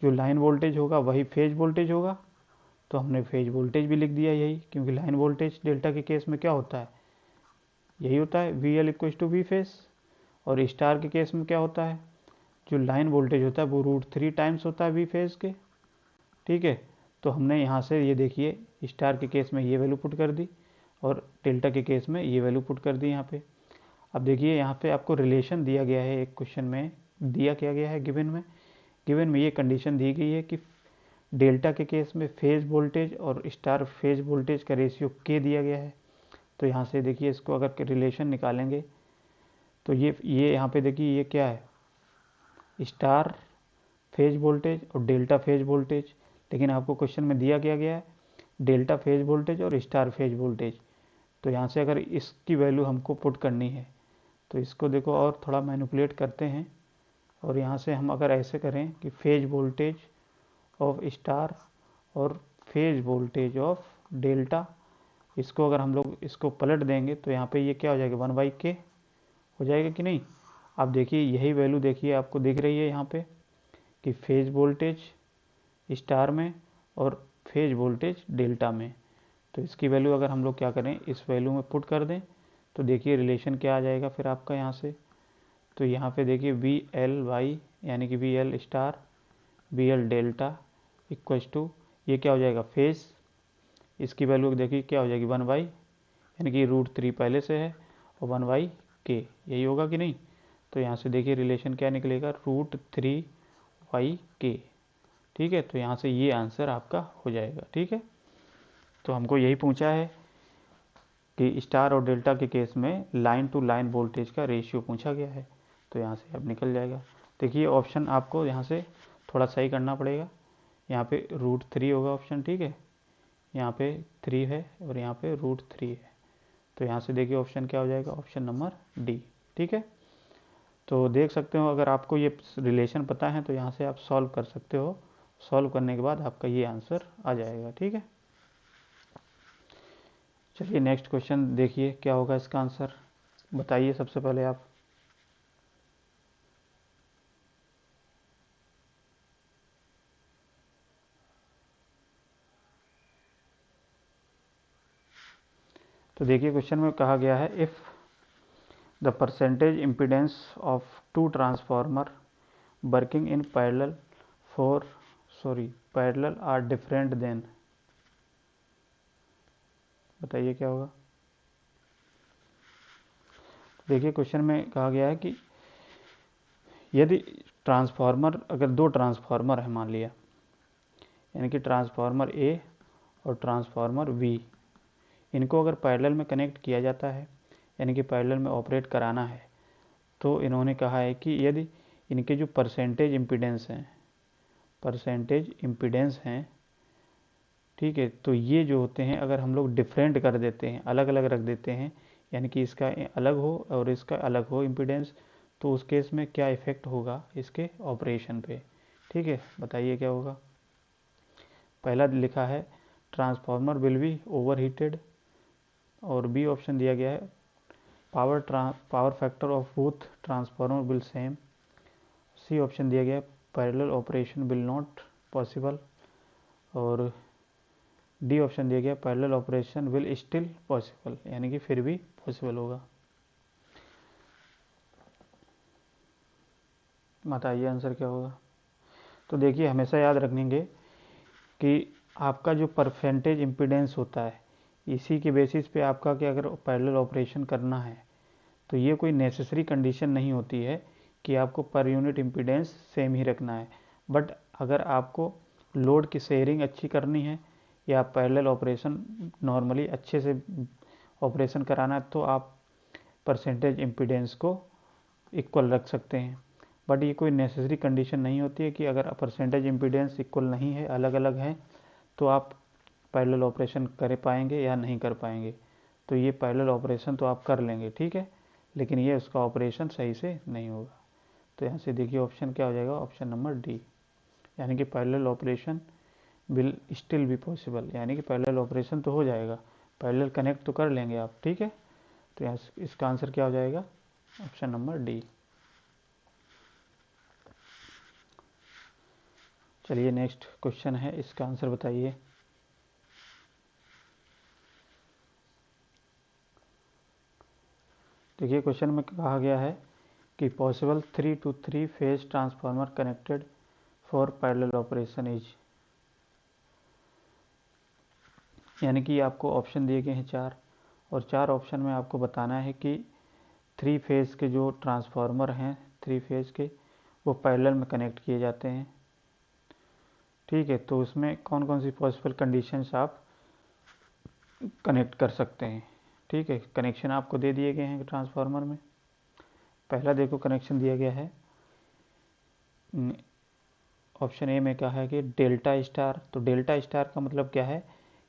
जो लाइन वोल्टेज होगा वही फेज वोल्टेज होगा, तो हमने फेज वोल्टेज भी लिख दिया यही, क्योंकि लाइन वोल्टेज डेल्टा के केस में क्या होता है, यही होता है V L equal to V phase. और स्टार के केस में क्या होता है, जो लाइन वोल्टेज होता है वो √3 टाइम्स होता है वी फेज के, ठीक है। तो हमने यहाँ से ये देखिए स्टार के केस में ये वैल्यू पुट कर दी और डेल्टा के केस में ये वैल्यू पुट कर दी यहाँ पे। अब देखिए यहाँ पे आपको रिलेशन दिया गया है, एक क्वेश्चन में दिया क्या गया है, गिवन में ये कंडीशन दी गई है कि डेल्टा के केस में फेज वोल्टेज और स्टार फेज वोल्टेज का रेशियो के दिया गया है। तो यहाँ से देखिए इसको अगर रिलेशन निकालेंगे तो ये यहाँ पे देखिए ये क्या है, स्टार फेज वोल्टेज और डेल्टा फेज वोल्टेज, लेकिन आपको क्वेश्चन में दिया क्या गया है, डेल्टा फेज वोल्टेज और स्टार फेज वोल्टेज। तो यहाँ से अगर इसकी वैल्यू हमको पुट करनी है तो इसको देखो और थोड़ा मैनिपुलेट करते हैं, और यहाँ से हम अगर ऐसे करें कि फेज वोल्टेज ऑफ स्टार और फेज वोल्टेज ऑफ डेल्टा, इसको अगर हम लोग इसको पलट देंगे तो यहाँ पे ये क्या हो जाएगा, 1/k हो जाएगा कि नहीं। अब देखिए यही वैल्यू देखिए आपको दिख रही है यहाँ पे कि फेज वोल्टेज स्टार में और फेज वोल्टेज डेल्टा में, तो इसकी वैल्यू अगर हम लोग क्या करें इस वैल्यू में पुट कर दें तो देखिए रिलेशन क्या आ जाएगा फिर आपका यहाँ से। तो यहाँ पे देखिए VL/, यानी कि VL star VL delta equals to ये क्या हो जाएगा फेज, इसकी वैल्यू देखिए क्या हो जाएगी 1/, यानी कि √3 पहले से है और 1/k, यही होगा कि नहीं। तो यहाँ से देखिए रिलेशन क्या निकलेगा, √3/k, ठीक है। तो यहाँ से ये आंसर आपका हो जाएगा, ठीक है। तो हमको यही पूछा है कि स्टार और डेल्टा के केस में लाइन टू लाइन वोल्टेज का रेशियो पूछा गया है, तो यहाँ से अब निकल जाएगा। देखिए ऑप्शन आपको यहाँ से थोड़ा सही करना पड़ेगा, यहाँ पे √3 होगा ऑप्शन, ठीक है, यहाँ पे 3 है और यहाँ पे √3 है, तो यहाँ से देखिए ऑप्शन क्या हो जाएगा, ऑप्शन नंबर डी, ठीक है। तो देख सकते हो अगर आपको ये रिलेशन पता है तो यहाँ से आप सॉल्व कर सकते हो, सॉल्व करने के बाद आपका ये आंसर आ जाएगा, ठीक है। चलिए नेक्स्ट क्वेश्चन देखिए क्या होगा इसका आंसर, बताइए सबसे पहले आप। तो देखिए क्वेश्चन में कहा गया है if the percentage impedance of 2 transformer working in parallel are different then, बताइए क्या होगा। देखिए क्वेश्चन में कहा गया है कि यदि ट्रांसफार्मर, अगर 2 ट्रांसफार्मर है मान लिया, यानी कि ट्रांसफार्मर ए और ट्रांसफार्मर बी, इनको अगर पैरेलल में कनेक्ट किया जाता है, यानी कि पैरेलल में ऑपरेट कराना है, तो इन्होंने कहा है कि यदि इनके जो परसेंटेज इम्पीडेंस हैं, ठीक है, तो ये जो होते हैं अगर हम लोग डिफरेंट कर देते हैं, अलग अलग रख देते हैं, यानी कि इसका अलग हो और इसका अलग हो इम्पीडेंस, तो उस केस में क्या इफ़ेक्ट होगा इसके ऑपरेशन पे, ठीक है, बताइए क्या होगा। पहला लिखा है transformer will be overheated, और बी ऑप्शन दिया गया है power factor of both transformer will same, C option दिया गया है parallel operation will not possible, और डी ऑप्शन दिया गया parallel operation will still possible, यानी कि फिर भी पॉसिबल होगा। बताइए आंसर क्या होगा। तो देखिए हमेशा याद रखेंगे कि आपका जो परसेंटेज इम्पीडेंस होता है इसी के बेसिस पे आपका कि अगर पैरेलल ऑपरेशन करना है तो ये कोई नेसेसरी कंडीशन नहीं होती है कि आपको पर यूनिट इम्पीडेंस सेम ही रखना है। बट अगर आपको लोड की शेयरिंग अच्छी करनी है या पैरेलल ऑपरेशन नॉर्मली अच्छे से ऑपरेशन कराना है तो आप परसेंटेज इम्पीडेंस को इक्वल रख सकते हैं। बट ये कोई नेसेसरी कंडीशन नहीं होती है कि अगर परसेंटेज इम्पीडेंस इक्वल नहीं है, अलग अलग है, तो आप पैरेलल ऑपरेशन कर पाएंगे या नहीं कर पाएंगे। तो ये पैरेलल ऑपरेशन तो आप कर लेंगे, ठीक है, लेकिन ये उसका ऑपरेशन सही से नहीं होगा। तो यहाँ से देखिए ऑप्शन क्या हो जाएगा, ऑप्शन नंबर डी, यानी कि parallel operation will still be possible, यानी कि पैरेलल ऑपरेशन तो हो जाएगा, पैरेलल कनेक्ट तो कर लेंगे आप, ठीक है। तो यहाँ इसका आंसर क्या हो जाएगा, ऑप्शन नंबर डी। चलिए नेक्स्ट क्वेश्चन है, इसका आंसर बताइए। देखिए क्वेश्चन में कहा गया है कि possible 3 to 3 phase transformer connected for parallel operation is, यानी कि आपको ऑप्शन दिए गए हैं 4 और 4 ऑप्शन में आपको बताना है कि 3 फेज के जो ट्रांसफार्मर हैं 3 फेज के वो पैरेलल में कनेक्ट किए जाते हैं, ठीक है। तो उसमें कौन कौन सी पॉसिबल कंडीशंस आप कनेक्ट कर सकते हैं, ठीक है। कनेक्शन आपको दे दिए गए हैं ट्रांसफार्मर में। पहला देखो कनेक्शन दिया गया है, ऑप्शन ए में क्या है कि डेल्टा स्टार। तो डेल्टा स्टार का मतलब क्या है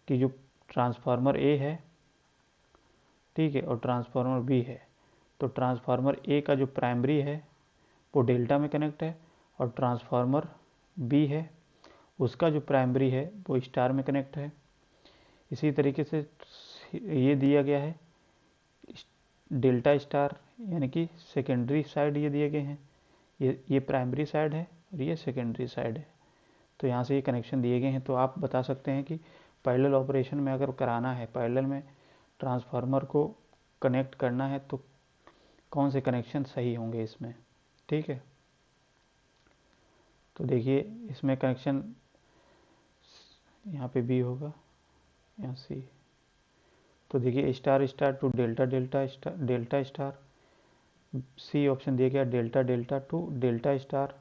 कि जो ट्रांसफार्मर ए है, ठीक है, और ट्रांसफार्मर बी है, तो ट्रांसफार्मर ए का जो प्राइमरी है वो डेल्टा में कनेक्ट है और ट्रांसफार्मर बी है उसका जो प्राइमरी है वो स्टार में कनेक्ट है। इसी तरीके से ये दिया गया है डेल्टा स्टार, यानी कि सेकेंडरी साइड ये दिए गए हैं, ये प्राइमरी साइड है और ये सेकेंडरी साइड है। तो यहाँ से ये कनेक्शन दिए गए हैं। तो आप बता सकते हैं कि पैरेलल ऑपरेशन में अगर कराना है, पैरेलल में ट्रांसफार्मर को कनेक्ट करना है तो कौन से कनेक्शन सही होंगे इसमें, ठीक है। तो देखिए इसमें कनेक्शन यहाँ पे बी होगा, यहाँ सी। तो देखिए star star to delta delta star, delta star, C option दिया गया delta delta to delta star,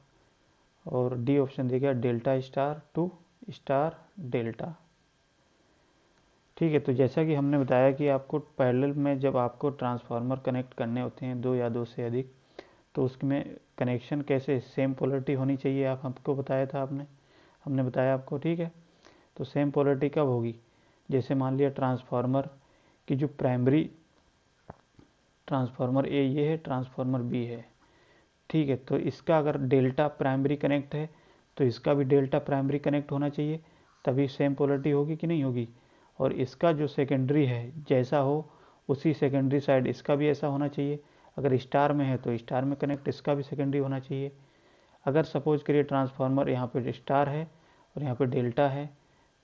और डी ऑप्शन दिया गया delta star to star delta, ठीक है। तो जैसा कि हमने बताया कि आपको पैरेलल में जब आपको ट्रांसफार्मर कनेक्ट करने होते हैं 2 या 2 से अधिक, तो उसमें कनेक्शन कैसे सेम पोलरिटी होनी चाहिए, आप हमको बताया था, हमने बताया आपको, ठीक है। तो सेम पोलरिटी कब होगी, जैसे मान लिया ट्रांसफार्मर की जो प्राइमरी, ट्रांसफार्मर ए ये है, ट्रांसफार्मर बी है, ठीक है। तो इसका अगर डेल्टा प्राइमरी कनेक्ट है तो इसका भी डेल्टा प्राइमरी कनेक्ट होना चाहिए, तभी सेम पोलरिटी होगी कि नहीं होगी। और इसका जो सेकेंडरी है जैसा हो उसी सेकेंडरी साइड इसका भी ऐसा होना चाहिए। अगर स्टार में है तो स्टार में कनेक्ट इसका भी सेकेंडरी होना चाहिए। अगर सपोज करिए ट्रांसफार्मर यहाँ पे स्टार है और यहाँ पे डेल्टा है,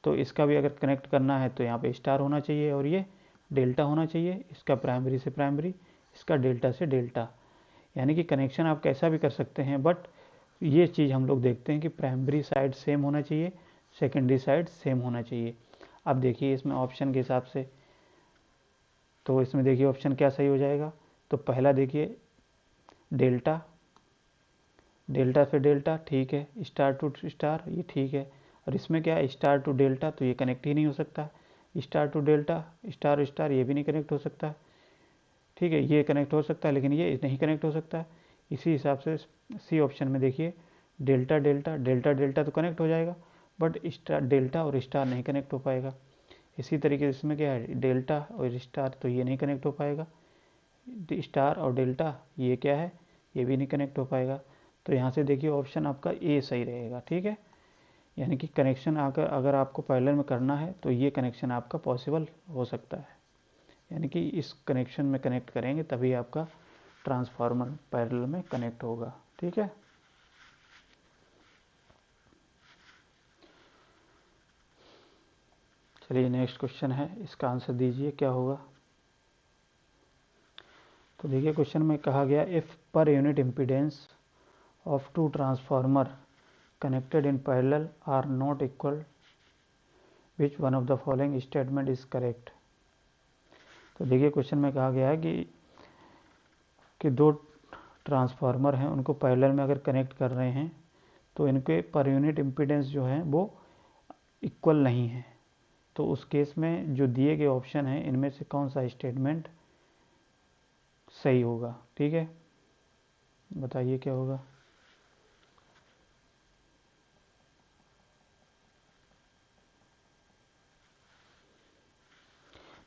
तो इसका भी अगर कनेक्ट करना है तो यहाँ पे स्टार होना चाहिए और ये डेल्टा होना चाहिए, इसका प्राइमरी से प्राइमरी, इसका डेल्टा से डेल्टा। यानी कि कनेक्शन आप कैसा भी कर सकते हैं, बट ये चीज़ हम लोग देखते हैं कि प्राइमरी साइड सेम होना चाहिए, सेकेंडरी साइड सेम होना चाहिए। अब देखिए इसमें ऑप्शन के हिसाब से, तो इसमें देखिए ऑप्शन क्या सही हो जाएगा। तो पहला देखिए डेल्टा, डेल्टा से डेल्टा, ठीक है, स्टार टू स्टार, ये ठीक है। और इसमें क्या है स्टार टू डेल्टा, तो ये कनेक्ट ही नहीं हो सकता। Star to delta, star star, ये भी नहीं कनेक्ट हो सकता, ठीक है। ये कनेक्ट हो सकता है लेकिन ये नहीं कनेक्ट हो सकता। इसी हिसाब से सी ऑप्शन में देखिए डेल्टा डेल्टा, डेल्टा डेल्टा तो कनेक्ट हो जाएगा, बट स्टार डेल्टा और स्टार नहीं कनेक्ट हो पाएगा। इसी तरीके से इसमें क्या है डेल्टा और स्टार, तो ये नहीं कनेक्ट हो पाएगा। स्टार और डेल्टा ये क्या है, ये भी नहीं कनेक्ट हो पाएगा। तो यहाँ से देखिए ऑप्शन आपका ए सही रहेगा, ठीक है। यानी कि कनेक्शन अगर आपको पैरेलल में करना है तो ये कनेक्शन आपका पॉसिबल हो सकता है, यानी कि इस कनेक्शन में कनेक्ट करेंगे तभी आपका ट्रांसफार्मर पैरेलल में कनेक्ट होगा, ठीक है। चलिए नेक्स्ट क्वेश्चन है, इसका आंसर दीजिए क्या होगा। तो देखिए क्वेश्चन में कहा गया if per unit impedance of 2 transformer connected in parallel are not equal, which one of the following statement is correct। तो देखिए क्वेश्चन में कहा गया है कि 2 transformer connected in parallel, 2 transformer एक दूसरे के साथ कनेक्ट किए गए हैं, 2 ट्रांसफार्मर एक दूसरे के साथ कनेक्ट किए गए हैं, कि दो ट्रांसफार्मर हैं उनको पैरेलल में अगर कनेक्ट कर रहे हैं तो इनके पर यूनिट इम्पीडेंस जो है वो इक्वल नहीं है। तो उस केस में जो दिए गए ऑप्शन हैं इनमें से कौन सा स्टेटमेंट सही होगा। ठीक है, बताइए क्या होगा।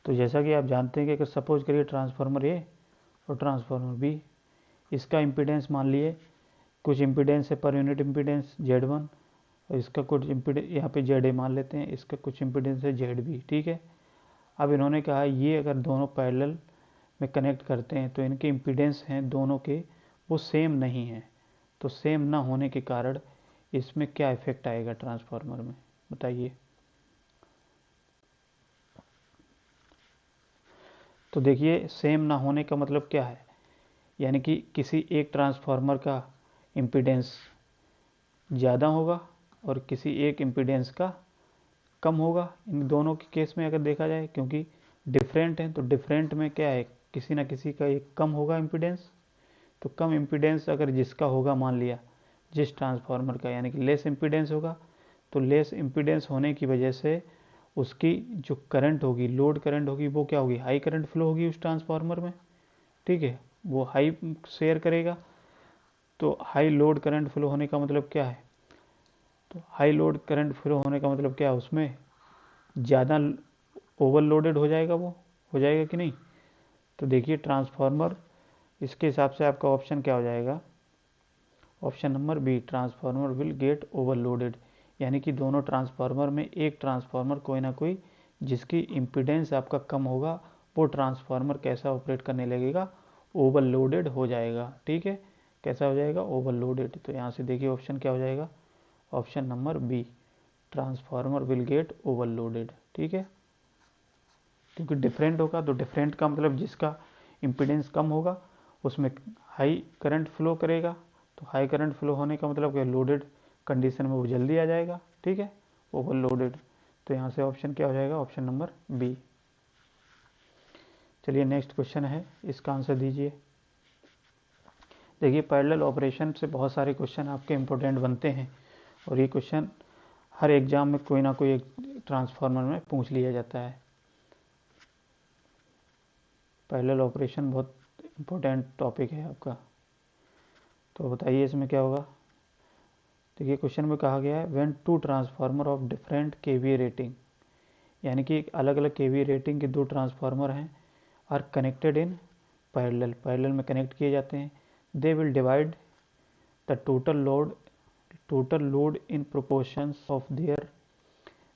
तो जैसा कि आप जानते हैं कि अगर सपोज करिए ट्रांसफार्मर ए और ट्रांसफार्मर बी, इसका इम्पीडेंस मान लिए कुछ इम्पीडेंस है पर यूनिट इम्पीडेंस Z1 और इसका कुछ इम्पीडेंस यहाँ पे ZA मान लेते हैं, इसका कुछ इम्पीडेंस है ZB। ठीक है, अब इन्होंने कहा ये अगर दोनों पैरेलल में कनेक्ट करते हैं तो इनके इम्पीडेंस हैं दोनों के वो सेम नहीं है। तो सेम ना होने के कारण इसमें क्या इफेक्ट आएगा ट्रांसफार्मर में, बताइए। तो देखिए सेम ना होने का मतलब क्या है, यानी कि किसी एक ट्रांसफार्मर का इम्पीडेंस ज़्यादा होगा और किसी एक इम्पीडेंस का कम होगा। इन दोनों के केस में अगर देखा जाए, क्योंकि डिफरेंट हैं तो डिफरेंट में क्या है, किसी ना किसी का एक कम होगा इम्पीडेंस। तो कम इम्पीडेंस अगर जिसका होगा, मान लिया जिस ट्रांसफार्मर का, यानी कि लेस इम्पीडेंस होगा, तो लेस इम्पीडेंस होने की वजह से उसकी जो करंट होगी, लोड करंट होगी, वो क्या होगी, हाई करंट फ्लो होगी उस ट्रांसफार्मर में। ठीक है, वो हाई शेयर करेगा। तो हाई लोड करंट फ्लो होने का मतलब क्या है, तो हाई लोड करंट फ्लो होने का मतलब क्या है, उसमें ज़्यादा ओवरलोडेड हो जाएगा, वो हो जाएगा कि नहीं। तो देखिए ट्रांसफार्मर, इसके हिसाब से आपका ऑप्शन क्या हो जाएगा, option number B, transformer will get overloaded. यानी कि दोनों ट्रांसफार्मर में एक ट्रांसफार्मर कोई ना कोई जिसकी इम्पीडेंस आपका कम होगा, वो ट्रांसफार्मर कैसा ऑपरेट करने लगेगा, ओवरलोडेड हो जाएगा। ठीक है, कैसा हो जाएगा, ओवरलोडेड। तो यहाँ से देखिए ऑप्शन क्या हो जाएगा, option number B, transformer will get overloaded. ठीक है, क्योंकि डिफरेंट होगा तो डिफरेंट का मतलब जिसका इम्पीडेंस कम होगा उसमें हाई करंट फ्लो करेगा। तो हाई करंट फ्लो होने का मतलब क्या, लोडेड कंडीशन में वो जल्दी आ जाएगा। ठीक है, ओवरलोडेड। तो यहाँ से ऑप्शन क्या हो जाएगा, ऑप्शन नंबर बी। चलिए नेक्स्ट क्वेश्चन है, इसका आंसर दीजिए। देखिए पैरेलल ऑपरेशन से बहुत सारे क्वेश्चन आपके इम्पोर्टेंट बनते हैं और ये क्वेश्चन हर एग्जाम में कोई ना कोई एक ट्रांसफार्मर में पूछ लिया जाता है। पैरेलल ऑपरेशन बहुत इम्पोर्टेंट टॉपिक है आपका। तो बताइए इसमें क्या होगा। देखिए क्वेश्चन में कहा गया है when two transformer of different KVA rating, यानी कि अलग अलग केवीए रेटिंग के दो ट्रांसफार्मर हैं, are connected in parallel, parallel में कनेक्ट किए जाते हैं, they will divide the total load in proportions of their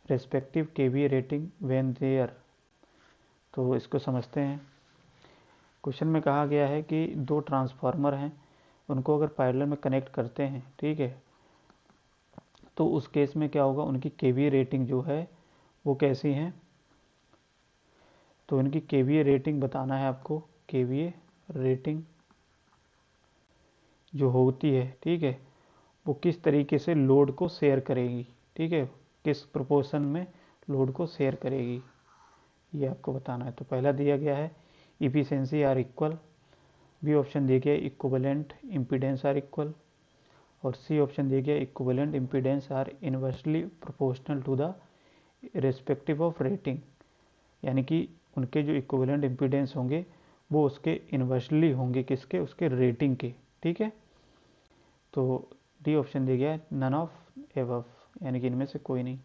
respective KVA rating when there. तो इसको समझते हैं। क्वेश्चन में कहा गया है कि दो ट्रांसफार्मर हैं, उनको अगर पैरेलल में कनेक्ट करते हैं, ठीक है, तो उस केस में क्या होगा, उनकी केवीए रेटिंग जो है वो कैसी है। तो इनकी केवीए रेटिंग बताना है आपको। केवीए रेटिंग जो होती है, ठीक है, वो किस तरीके से लोड को शेयर करेगी। ठीक है, किस प्रोपोर्शन में लोड को शेयर करेगी, ये आपको बताना है। तो पहला दिया गया है efficiency are equal, B option दिया गया इक्विवेलेंट इम्पीडेंस आर इक्वल, और सी ऑप्शन दिया गया equivalent impedance are inversely proportional to the respective of rating, यानी कि उनके जो इक्विवेलेंट इम्पीडेंस होंगे वो उसके इनवर्सली होंगे, किसके, उसके रेटिंग के। ठीक है, तो डी ऑप्शन दिया गया नन ऑफ एबव, यानी कि इनमें से कोई नहीं।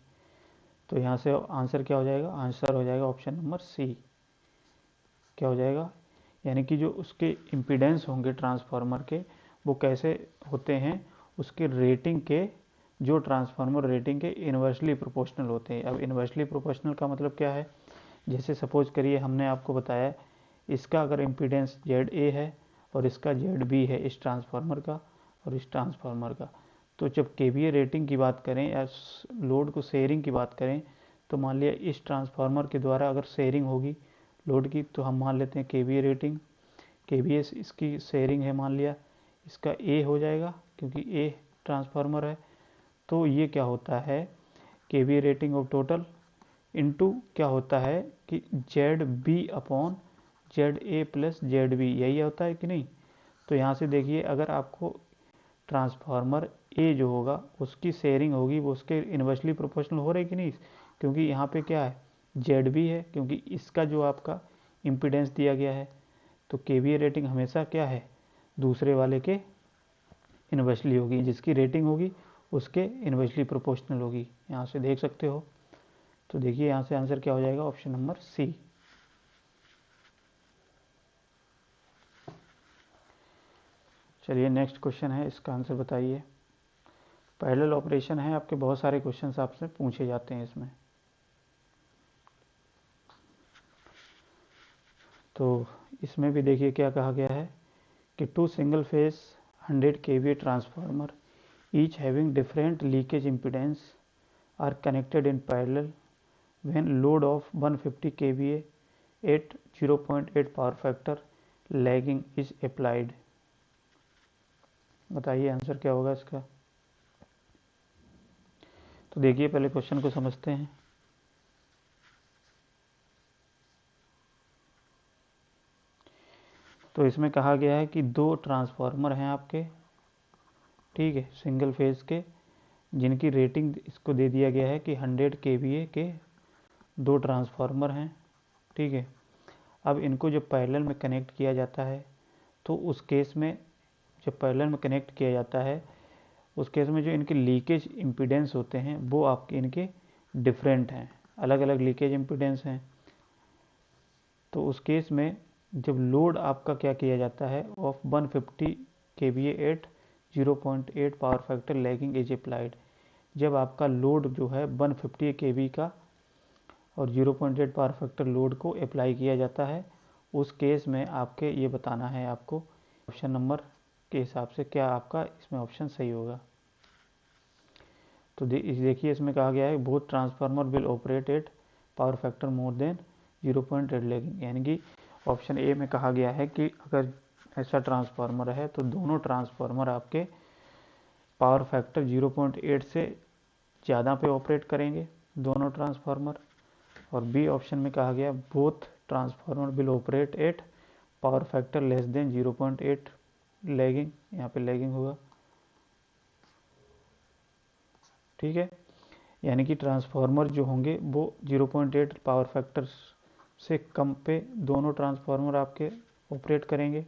तो यहाँ से आंसर क्या हो जाएगा, आंसर हो जाएगा ऑप्शन नंबर सी। क्या हो जाएगा, यानी कि जो उसके इम्पीडेंस होंगे ट्रांसफार्मर के वो कैसे होते हैं, उसके रेटिंग के, जो ट्रांसफार्मर रेटिंग के इन्वर्सली प्रोपोर्शनल होते हैं। अब इन्वर्सली प्रोपोर्शनल का मतलब क्या है, जैसे सपोज करिए हमने आपको बताया इसका अगर इम्पीडेंस ZA है और इसका ZB है, इस ट्रांसफार्मर का और इस ट्रांसफार्मर का, तो जब केवीए रेटिंग की बात करें या लोड को शेयरिंग की बात करें, तो मान लिया इस ट्रांसफार्मर के द्वारा अगर शेयरिंग होगी लोड की, तो हम मान लेते हैं केवीए रेटिंग, केवीए इसकी शेयरिंग है, मान लिया इसका A हो जाएगा क्योंकि A ट्रांसफार्मर है। तो ये क्या होता है, KVA rating of total into क्या होता है कि ZB upon ZA plus ZB, यही होता है कि नहीं। तो यहाँ से देखिए, अगर आपको ट्रांसफार्मर ए जो होगा उसकी शेयरिंग होगी, वो उसके इन्वर्सली प्रोपोर्शनल हो रही कि नहीं, क्योंकि यहाँ पे क्या है, जेड भी है, क्योंकि इसका जो आपका इम्पीडेंस दिया गया है, तो केवीए रेटिंग हमेशा क्या है, दूसरे वाले के इन्वर्सली होगी, जिसकी रेटिंग होगी उसके इन्वर्सली प्रोपोर्शनल होगी। यहाँ से देख सकते हो। तो देखिए यहाँ से आंसर क्या हो जाएगा, ऑप्शन नंबर सी। चलिए नेक्स्ट क्वेश्चन है, इसका आंसर बताइए। पैरेलल ऑपरेशन है, आपके बहुत सारे क्वेश्चंस आपसे पूछे जाते हैं इसमें। तो इसमें भी देखिए क्या कहा गया है कि two single phase 100 kVA transformer each having different leakage impedance are connected in parallel when load of 150 kVA at 0.8 power factor lagging is applied. बताइए आंसर क्या होगा इसका। तो देखिए पहले क्वेश्चन को समझते हैं। तो इसमें कहा गया है कि दो ट्रांसफार्मर हैं आपके, ठीक है, सिंगल फेज के, जिनकी रेटिंग इसको दे दिया गया है कि 100 kVA के दो ट्रांसफार्मर हैं, ठीक है। अब इनको जब पैरेलल में कनेक्ट किया जाता है, तो उस केस में जब पैरेलल में कनेक्ट किया जाता है, उस केस में जो इनके लीकेज इम्पीडेंस होते हैं वो आपके इनके डिफरेंट हैं, अलग अलग लीकेज इम्पीडेंस हैं। तो उस केस में जब लोड आपका क्या किया जाता है, of 150 kVA at 0.8 power factor lagging is applied, जब आपका लोड जो है 150 kV का और 0.8 पावर फैक्टर लोड को अप्लाई किया जाता है, उस केस में आपके ये बताना है आपको ऑप्शन नंबर के हिसाब से क्या आपका इसमें ऑप्शन सही होगा। तो देखिए इसमें कहा गया है both transformer will operate at power factor more than 0.8 lagging, यानी कि ऑप्शन ए में कहा गया है कि अगर ऐसा ट्रांसफार्मर है तो दोनों ट्रांसफार्मर आपके पावर फैक्टर 0.8 से ज़्यादा पे ऑपरेट करेंगे दोनों ट्रांसफार्मर। और बी ऑप्शन में कहा गया both transformer will operate at power factor less than 0.8 lagging, यहाँ पे लैगिंग होगा, ठीक है। यानी कि ट्रांसफार्मर जो होंगे वो 0.8 पावर फैक्टर से कम पे दोनों ट्रांसफार्मर आपके ऑपरेट करेंगे।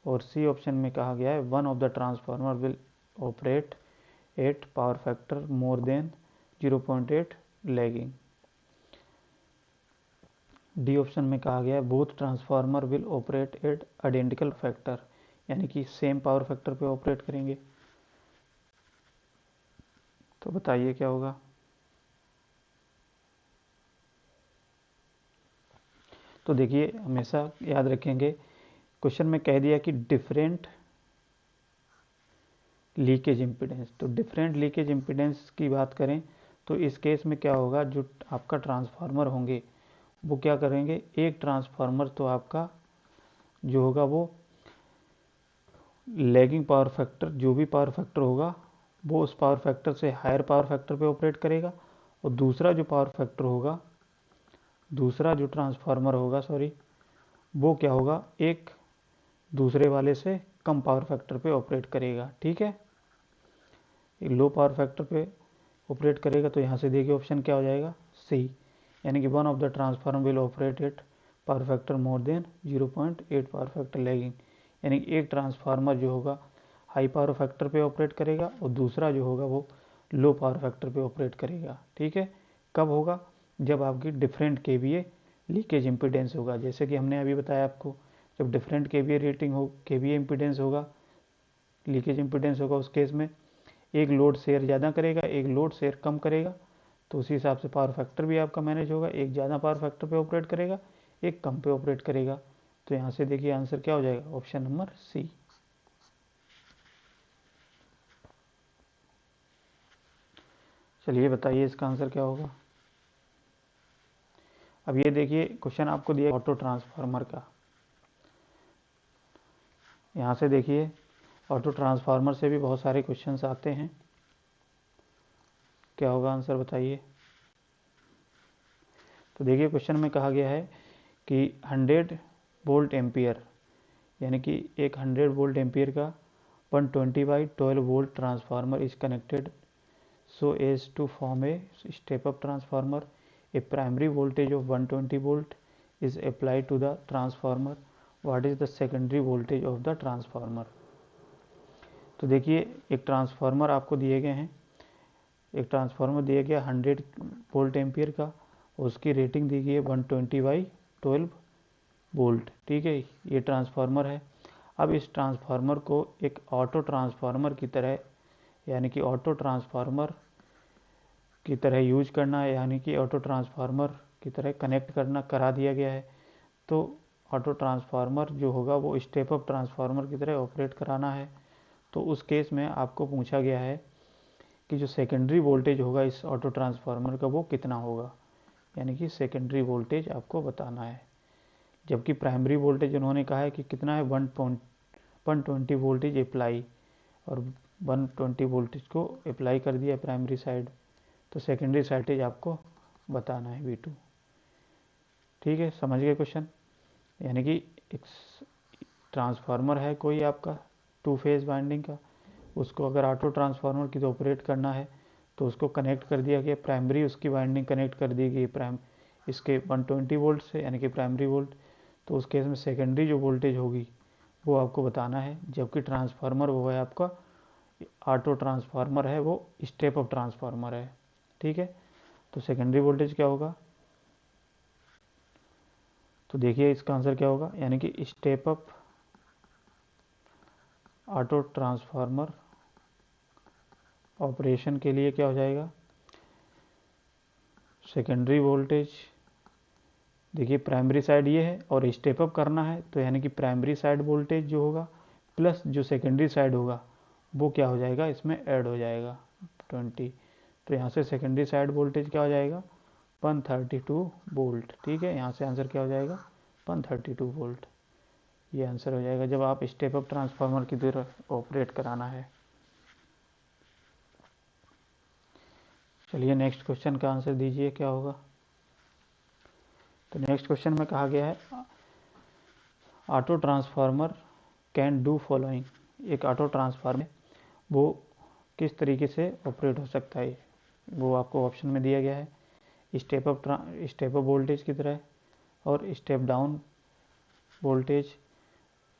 और सी ऑप्शन में कहा गया है one of the transformer will operate at power factor more than 0.8 lagging. D option में कहा गया है both transformer will operate at identical factor, यानी कि सेम पावर फैक्टर पे ऑपरेट करेंगे। तो बताइए क्या होगा। तो देखिए हमेशा याद रखेंगे, क्वेश्चन में कह दिया कि डिफरेंट लीकेज इम्पीडेंस, तो डिफरेंट लीकेज इम्पीडेंस की बात करें तो इस केस में क्या होगा, जो आपका ट्रांसफार्मर होंगे वो क्या करेंगे, एक ट्रांसफार्मर तो आपका जो होगा वो लैगिंग पावर फैक्टर, जो भी पावर फैक्टर होगा वो उस पावर फैक्टर से हायर पावर फैक्टर पे ऑपरेट करेगा, और दूसरा जो पावर फैक्टर होगा, दूसरा जो ट्रांसफार्मर होगा सॉरी, वो क्या होगा, एक दूसरे वाले से कम पावर फैक्टर पे ऑपरेट करेगा, ठीक है, एक लो पावर फैक्टर पे ऑपरेट करेगा। तो यहाँ से देखिए ऑप्शन क्या हो जाएगा, सी, यानी कि one of the transformer will operate at power factor more than 0.8 power factor lagging, यानी कि एक ट्रांसफार्मर जो होगा हाई पावर फैक्टर पे ऑपरेट करेगा और दूसरा जो होगा वो लो पावर फैक्टर पे ऑपरेट करेगा, ठीक है। कब होगा, जब आपकी डिफरेंट केवीए लीकेज इम्पीडेंस होगा, जैसे कि हमने अभी बताया आपको, जब डिफरेंट केवीए रेटिंग हो, केवीए इम्पीडेंस होगा, लीकेज इम्पीडेंस होगा, उस केस में एक लोड शेयर ज़्यादा करेगा, एक लोड शेयर कम करेगा, तो उसी हिसाब से पावर फैक्टर भी आपका मैनेज होगा, एक ज़्यादा पावर फैक्टर पे ऑपरेट करेगा, एक कम पे ऑपरेट करेगा। तो यहाँ से देखिए आंसर क्या हो जाएगा, ऑप्शन नंबर सी। चलिए बताइए इसका आंसर क्या होगा। अब ये देखिए क्वेश्चन आपको दिया ऑटो ट्रांसफार्मर का, यहाँ से देखिए ऑटो ट्रांसफार्मर से भी बहुत सारे क्वेश्चंस आते हैं, क्या होगा आंसर बताइए। तो देखिए क्वेश्चन में कहा गया है कि 100 वोल्ट एम्पियर यानी कि एक 100 वोल्ट एम्पियर का 120/12 volt transformer is connected so as to form a step up transformer. A primary voltage of 120 volt is applied to the transformer. What is the secondary voltage of the transformer? तो देखिए एक ट्रांसफार्मर आपको दिए गए हैं, एक ट्रांसफार्मर दिया गया 100 वोल्ट एम्पियर का, उसकी रेटिंग दी गई है 120/12 वोल्ट। ठीक है, ये ट्रांसफार्मर है। अब इस ट्रांसफार्मर को एक ऑटो ट्रांसफार्मर की तरह, यानी कि ऑटो ट्रांसफार्मर की तरह यूज करना है, यानी कि ऑटो ट्रांसफार्मर की तरह कनेक्ट करा दिया गया है। तो ऑटो ट्रांसफार्मर जो होगा वो स्टेप अप ट्रांसफार्मर की तरह ऑपरेट कराना है। तो उस केस में आपको पूछा गया है कि जो सेकेंडरी वोल्टेज होगा इस ऑटो ट्रांसफार्मर का वो कितना होगा, यानी कि सेकेंडरी वोल्टेज आपको बताना है। जबकि प्राइमरी वोल्टेज उन्होंने कहा है कि कितना है 120 वोल्टेज अप्लाई, और 120 वोल्टेज को अप्लाई कर दिया प्राइमरी साइड, तो सेकेंडरी साइटेज आपको बताना है V2। ठीक है, समझ गए क्वेश्चन। यानी कि एक ट्रांसफार्मर है कोई आपका 2 फेज वाइंडिंग का, उसको अगर ऑटो ट्रांसफार्मर की तो ऑपरेट करना है तो उसको कनेक्ट कर दिया गया, प्राइमरी उसकी वाइंडिंग कनेक्ट कर दी गई इसके 120 वोल्ट से, यानी कि प्राइमरी वोल्ट। तो उस केस में सेकेंडरी जो वोल्टेज होगी वो आपको बताना है। जबकि ट्रांसफार्मर वो है आपका ऑटो ट्रांसफार्मर है, वो स्टेप अप ट्रांसफार्मर है। ठीक है, तो सेकेंडरी वोल्टेज क्या होगा, तो देखिए इसका आंसर क्या होगा, यानी कि step up auto transformer operation के लिए क्या हो जाएगा, सेकेंडरी वोल्टेज, देखिए प्राइमरी साइड ये है और स्टेप अप करना है, तो यानी कि प्राइमरी साइड वोल्टेज जो होगा प्लस जो सेकेंडरी साइड होगा वो क्या हो जाएगा, इसमें ऐड हो जाएगा 20। तो यहाँ से सेकेंडरी साइड वोल्टेज क्या हो जाएगा 132 वोल्ट। ठीक है, यहाँ से आंसर क्या हो जाएगा 132 वोल्ट, ये आंसर हो जाएगा जब आप स्टेप अप ट्रांसफार्मर की तरह ऑपरेट कराना है। चलिए नेक्स्ट क्वेश्चन का आंसर दीजिए क्या होगा। तो नेक्स्ट क्वेश्चन में कहा गया है auto transformer can do following. एक ऑटो ट्रांसफार्मर वो किस तरीके से ऑपरेट हो सकता है, वो आपको ऑप्शन में दिया गया है, स्टेप अप वोल्टेज की तरह और step down voltage.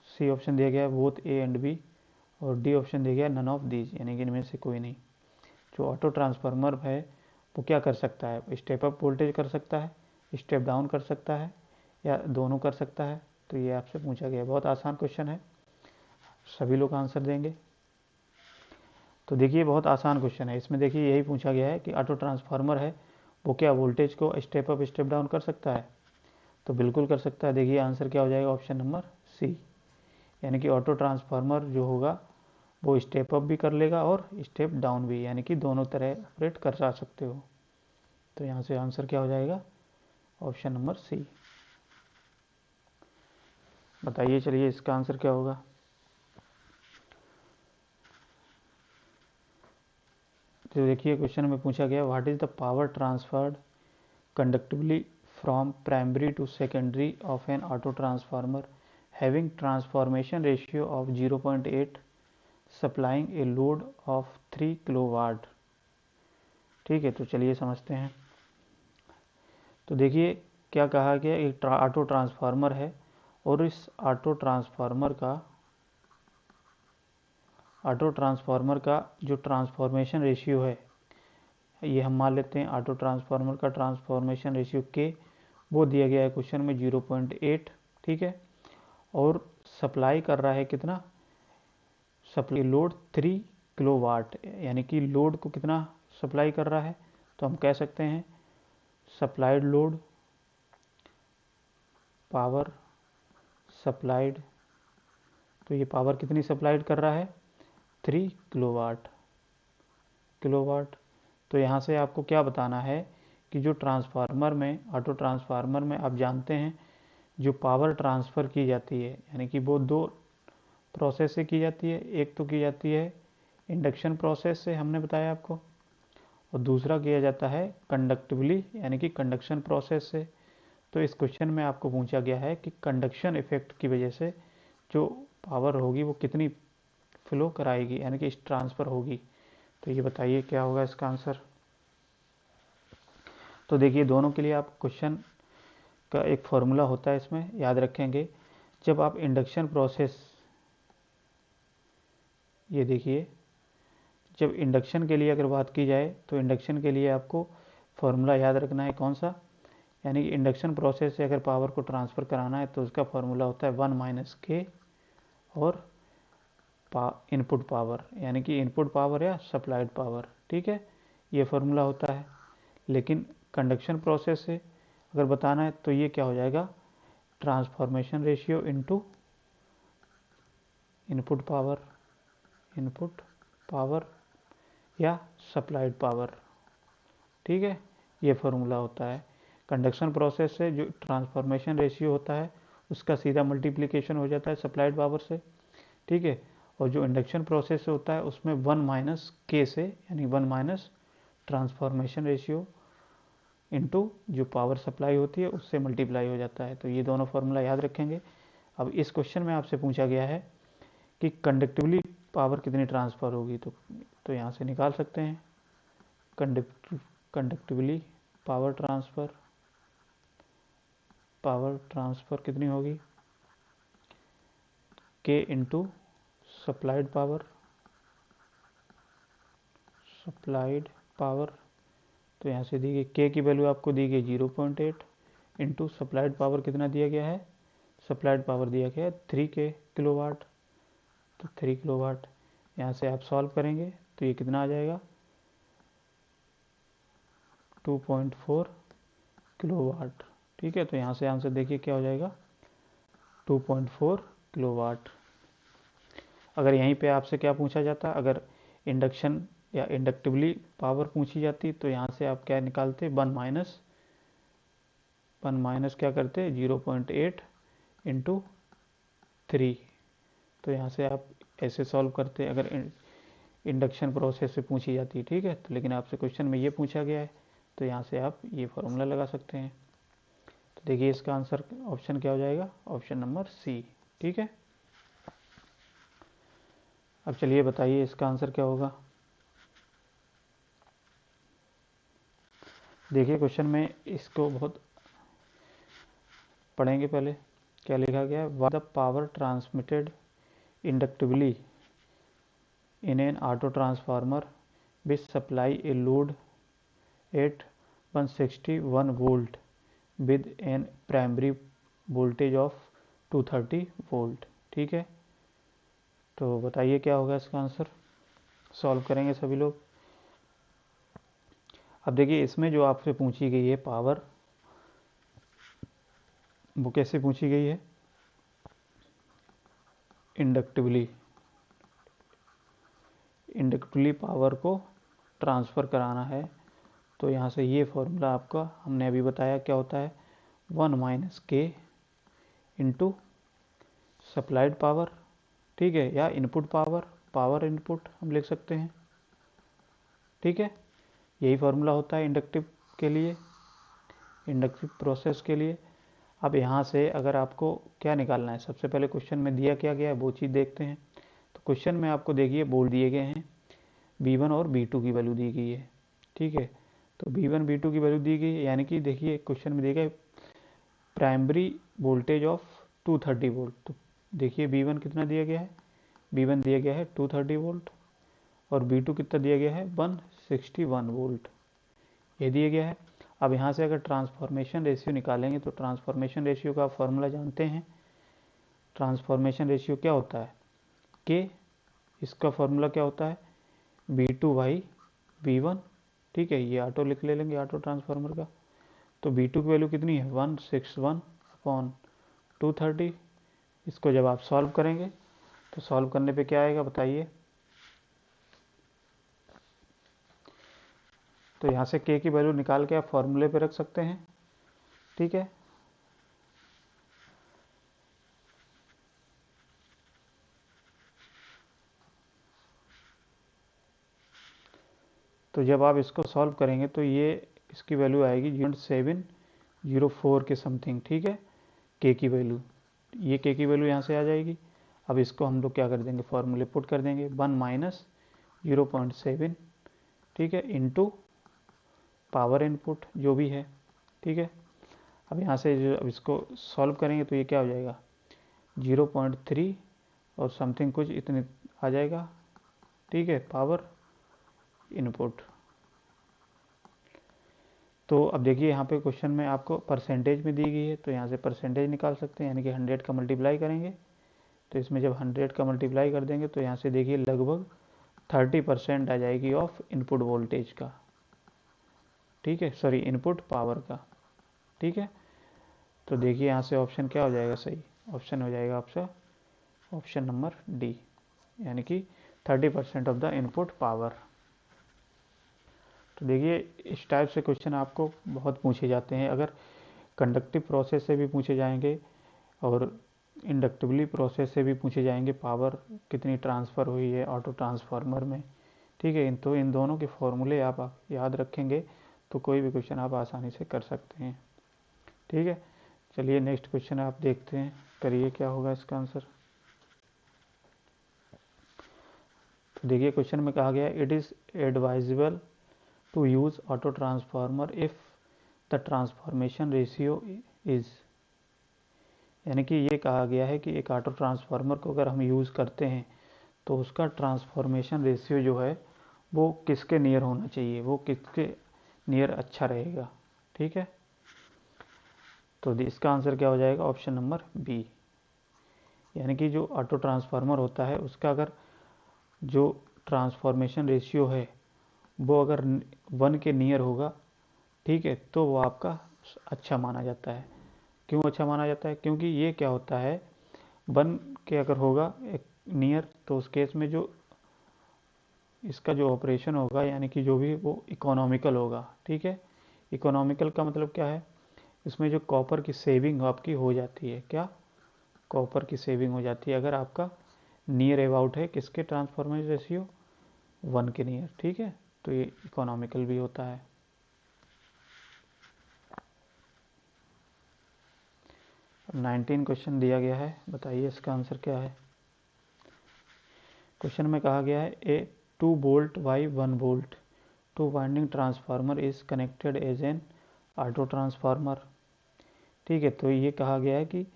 C option दिया गया है बोथ ए एंड बी, और डी ऑप्शन दिया गया नन ऑफ दीज, यानी कि इनमें से कोई नहीं। जो ऑटो ट्रांसफार्मर है वो क्या कर सकता है, स्टेप अप वोल्टेज कर सकता है, स्टेप डाउन कर सकता है, या दोनों कर सकता है। तो ये आपसे पूछा गया है, बहुत आसान क्वेश्चन है, सभी लोग आंसर देंगे। तो देखिए बहुत आसान क्वेश्चन है, इसमें देखिए यही पूछा गया है कि ऑटो ट्रांसफार्मर है वो क्या वोल्टेज को स्टेप अप स्टेप डाउन कर सकता है, तो बिल्कुल कर सकता है। देखिए आंसर क्या हो जाएगा, ऑप्शन नंबर सी, यानी कि ऑटो ट्रांसफार्मर जो होगा वो स्टेप अप भी कर लेगा और स्टेप डाउन भी, यानी कि दोनों तरह ऑपरेट कर सकते हो। तो यहाँ से आंसर क्या हो जाएगा, ऑप्शन नंबर सी। बताइए चलिए इसका आंसर क्या होगा। तो देखिए क्वेश्चन में पूछा गया what is the power transferred conductively from primary to secondary of an auto transformer having transformation ratio of 0.8 supplying a load of 3 kilowatt. ठीक है, तो चलिए समझते हैं। तो देखिए क्या कहा गया, एक ऑटो ट्रांसफार्मर है और इस ऑटो ट्रांसफार्मर का जो ट्रांसफॉर्मेशन रेशियो है, ये हम मान लेते हैं ऑटो ट्रांसफार्मर का ट्रांसफॉर्मेशन रेशियो के, वो दिया गया है क्वेश्चन में 0.8। ठीक है, और सप्लाई कर रहा है कितना, सप्लाई लोड 3 किलोवाट, यानी कि लोड को कितना सप्लाई कर रहा है, तो हम कह सकते हैं सप्लाइड लोड पावर सप्लाइड, तो ये पावर कितनी सप्लाइड कर रहा है 3 किलोवाट। तो यहाँ से आपको क्या बताना है कि जो ट्रांसफार्मर में, ऑटो ट्रांसफार्मर में आप जानते हैं जो पावर ट्रांसफ़र की जाती है, यानी कि वो दो प्रोसेस से की जाती है। एक तो की जाती है इंडक्शन प्रोसेस से, हमने बताया आपको, और दूसरा किया जाता है कंडक्टिवली, यानी कि कंडक्शन प्रोसेस से। तो इस क्वेश्चन में आपको पूछा गया है कि कंडक्शन इफेक्ट की वजह से जो पावर होगी वो कितनी फ्लो कराएगी, यानी कि ट्रांसफ़र होगी। तो ये बताइए क्या होगा इसका आंसर। तो देखिए दोनों के लिए आप क्वेश्चन का एक फॉर्मूला होता है, इसमें याद रखेंगे। जब आप इंडक्शन प्रोसेस, ये देखिए, जब इंडक्शन के लिए अगर बात की जाए तो इंडक्शन के लिए आपको फॉर्मूला याद रखना है कौन सा, यानी कि इंडक्शन प्रोसेस से अगर पावर को ट्रांसफ़र कराना है तो उसका फॉर्मूला होता है 1 - k और इनपुट पावर, यानी कि इनपुट पावर या सप्लाइड पावर, ठीक है, ये फॉर्मूला होता है। लेकिन कंडक्शन प्रोसेस से अगर बताना है तो ये क्या हो जाएगा, transformation ratio into input power या सप्लाइड पावर, ठीक है, ये फॉर्मूला होता है। कंडक्शन प्रोसेस से जो ट्रांसफॉर्मेशन रेशियो होता है उसका सीधा मल्टीप्लिकेशन हो जाता है सप्लाइड पावर से, ठीक है। और जो इंडक्शन प्रोसेस से होता है उसमें 1 - k से, यानी 1 - ट्रांसफॉर्मेशन रेशियो इनटू जो पावर सप्लाई होती है उससे मल्टीप्लाई हो जाता है। तो ये दोनों फार्मूला याद रखेंगे। अब इस क्वेश्चन में आपसे पूछा गया है कि कंडक्टिवली पावर कितनी ट्रांसफ़र होगी, तो यहाँ से निकाल सकते हैं। कंडक्टिवली पावर ट्रांसफ़र कितनी होगी, k इंटू सप्लाइड पावर। तो यहाँ से दी गई k की वैल्यू आपको दी गई 0.8 इंटू सप्लाइड पावर कितना दिया गया है, सप्लाइड पावर दिया गया है 3 किलोवाट, तो 3 किलोवाट। यहाँ से आप सॉल्व करेंगे तो ये कितना आ जाएगा, 2.4 किलोवाट, ठीक है। तो यहाँ से आंसर देखिए क्या हो जाएगा, 2.4 किलोवाट। अगर यहीं पे आपसे क्या पूछा जाता, अगर इंडक्शन या इंडक्टिवली पावर पूछी जाती तो यहाँ से आप क्या निकालते, 1 माइनस क्या करते, 0.8 इंटू 3। तो यहाँ से आप ऐसे सॉल्व करते अगर इंडक्शन प्रोसेस से पूछी जाती, ठीक है। तो लेकिन आपसे क्वेश्चन में ये पूछा गया है तो यहाँ से आप ये फॉर्मूला लगा सकते हैं। तो देखिए इसका आंसर ऑप्शन क्या हो जाएगा, ऑप्शन नंबर सी, ठीक है। अब चलिए बताइए इसका आंसर क्या होगा। देखिए क्वेश्चन में इसको बहुत पढ़ेंगे, पहले क्या लिखा गया है, the power transmitted inductively in an auto transformer which supply a load at 161 volt with an primary voltage of 230 volt, ठीक है। तो बताइए क्या होगा इसका आंसर, सॉल्व करेंगे सभी लोग। अब देखिए इसमें जो आपसे पूछी गई है पावर, वो कैसे पूछी गई है, इंडक्टिवली पावर को ट्रांसफ़र कराना है। तो यहाँ से ये फॉर्मूला आपका हमने अभी बताया क्या होता है, 1 - k इंटू सप्लाइड पावर, ठीक है, या इनपुट पावर इनपुट हम लिख सकते हैं, ठीक है। यही फार्मूला होता है इंडक्टिव के लिए, इंडक्टिव प्रोसेस के लिए। अब यहाँ से अगर आपको क्या निकालना है, सबसे पहले क्वेश्चन में दिया क्या गया है वो चीज़ देखते हैं। तो क्वेश्चन में आपको देखिए बोल दिए गए हैं V1 और V2 की वैल्यू दी गई है, ठीक है। तो V1 V2 की वैल्यू दी गई है, यानी कि देखिए क्वेश्चन में दिया गया प्राइमरी वोल्टेज ऑफ 230 वोल्ट। तो देखिए V1 कितना दिया गया है, V1 दिया गया है 230 वोल्ट और V2 कितना दिया गया है 161 वोल्ट, ये दिया गया है। अब यहाँ से अगर ट्रांसफॉर्मेशन रेशियो निकालेंगे तो ट्रांसफॉर्मेशन रेशियो का फॉर्मूला जानते हैं। ट्रांसफॉर्मेशन रेशियो क्या होता है, के, इसका फॉर्मूला क्या होता है, V2/V1, ठीक है। ये ऑटो लिख ले लेंगे, ऑटो ट्रांसफार्मर का। तो V2 की वैल्यू कितनी है, 161/230। इसको जब आप सॉल्व करेंगे तो सॉल्व करने पे क्या आएगा बताइए। तो यहाँ से k की वैल्यू निकाल के आप फॉर्मूले पे रख सकते हैं, ठीक है। तो जब आप इसको सॉल्व करेंगे तो ये इसकी वैल्यू आएगी 0.704 के समथिंग, ठीक है, k की वैल्यू, ये k की वैल्यू यहाँ से आ जाएगी। अब इसको हम लोग क्या कर देंगे, फॉर्मूले पुट कर देंगे, 1 माइनस 0.7, ठीक है, इंटू पावर इनपुट जो भी है, ठीक है। अब यहाँ से जो अब इसको सॉल्व करेंगे तो ये क्या हो जाएगा, 0.3 और समथिंग कुछ इतने आ जाएगा, ठीक है, पावर इनपुट। तो अब देखिए यहाँ पे क्वेश्चन में आपको परसेंटेज में दी गई है, तो यहाँ से परसेंटेज निकाल सकते हैं, यानी कि 100 का मल्टीप्लाई करेंगे, तो इसमें जब 100 का मल्टीप्लाई कर देंगे तो यहाँ से देखिए लगभग 30% आ जाएगी ऑफ इनपुट वोल्टेज का, ठीक है, सॉरी इनपुट पावर का, ठीक है। तो देखिए यहाँ से ऑप्शन क्या हो जाएगा, सही ऑप्शन हो जाएगा आपका ऑप्शन नंबर डी, यानी कि 30% ऑफ द इनपुट पावर। तो देखिए इस टाइप से क्वेश्चन आपको बहुत पूछे जाते हैं, अगर कंडक्टिव प्रोसेस से भी पूछे जाएंगे और इंडक्टिवली प्रोसेस से भी पूछे जाएंगे, पावर कितनी ट्रांसफ़र हुई है ऑटो ट्रांसफार्मर में, ठीक है। तो इन दोनों के फॉर्मूले आप याद रखेंगे तो कोई भी क्वेश्चन आप आसानी से कर सकते हैं, ठीक है। चलिए नेक्स्ट क्वेश्चन आप देखते हैं, करिए क्या होगा इसका आंसर। तो देखिए क्वेश्चन में कहा गया, it is advisable to use auto transformer if the transformation ratio is, यानी कि ये कहा गया है कि एक ऑटो ट्रांसफार्मर को अगर हम यूज़ करते हैं तो उसका ट्रांसफॉर्मेशन रेशियो जो है वो किसके नियर होना चाहिए, वो किसके नियर अच्छा रहेगा, ठीक है। तो इसका आंसर क्या हो जाएगा, ऑप्शन नंबर बी, यानी कि जो ऑटो ट्रांसफार्मर होता है उसका अगर जो ट्रांसफॉर्मेशन रेशियो है वो अगर 1 के नियर होगा, ठीक है, तो वो आपका अच्छा माना जाता है। क्यों अच्छा माना जाता है, क्योंकि ये क्या होता है, 1 के अगर होगा एक नियर तो उस केस में जो इसका जो ऑपरेशन होगा यानी कि जो भी वो इकोनॉमिकल होगा, ठीक है। इकोनॉमिकल का मतलब क्या है, इसमें जो कॉपर की सेविंग आपकी हो जाती है, क्या कॉपर की सेविंग हो जाती है अगर आपका नियर अबाउट है किसके ट्रांसफॉर्मेशन रेशियो 1 के नियर, ठीक है। तो ये इकोनॉमिकल भी होता है। अब 19 क्वेश्चन दिया गया है, बताइए इसका आंसर क्या है। क्वेश्चन में कहा गया है, a 2 volt by 1 volt 2 winding transformer is connected as an auto transformer, ठीक है। तो ये कहा गया है कि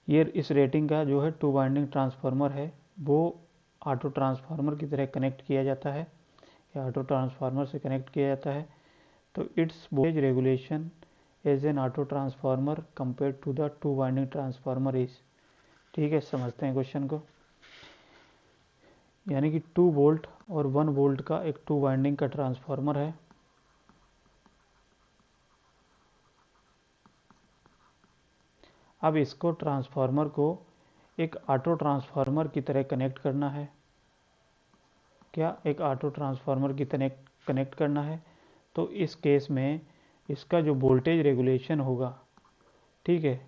ये इस रेटिंग का जो है 2 वाइंडिंग ट्रांसफार्मर है वो ऑटो ट्रांसफार्मर की तरह कनेक्ट किया जाता है या ऑटो ट्रांसफार्मर से कनेक्ट किया जाता है। तो its voltage regulation as an auto transformer compare to the 2 winding transformer is, ठीक है। समझते हैं क्वेश्चन को, यानी कि 2 वोल्ट और 1 वोल्ट का एक 2 वाइंडिंग का ट्रांसफार्मर है, अब इसको ट्रांसफार्मर को एक ऑटो ट्रांसफार्मर की तरह कनेक्ट करना है, क्या एक ऑटो ट्रांसफार्मर की तरह कनेक्ट करना है। तो इस केस में इसका जो वोल्टेज रेगुलेशन होगा, ठीक है,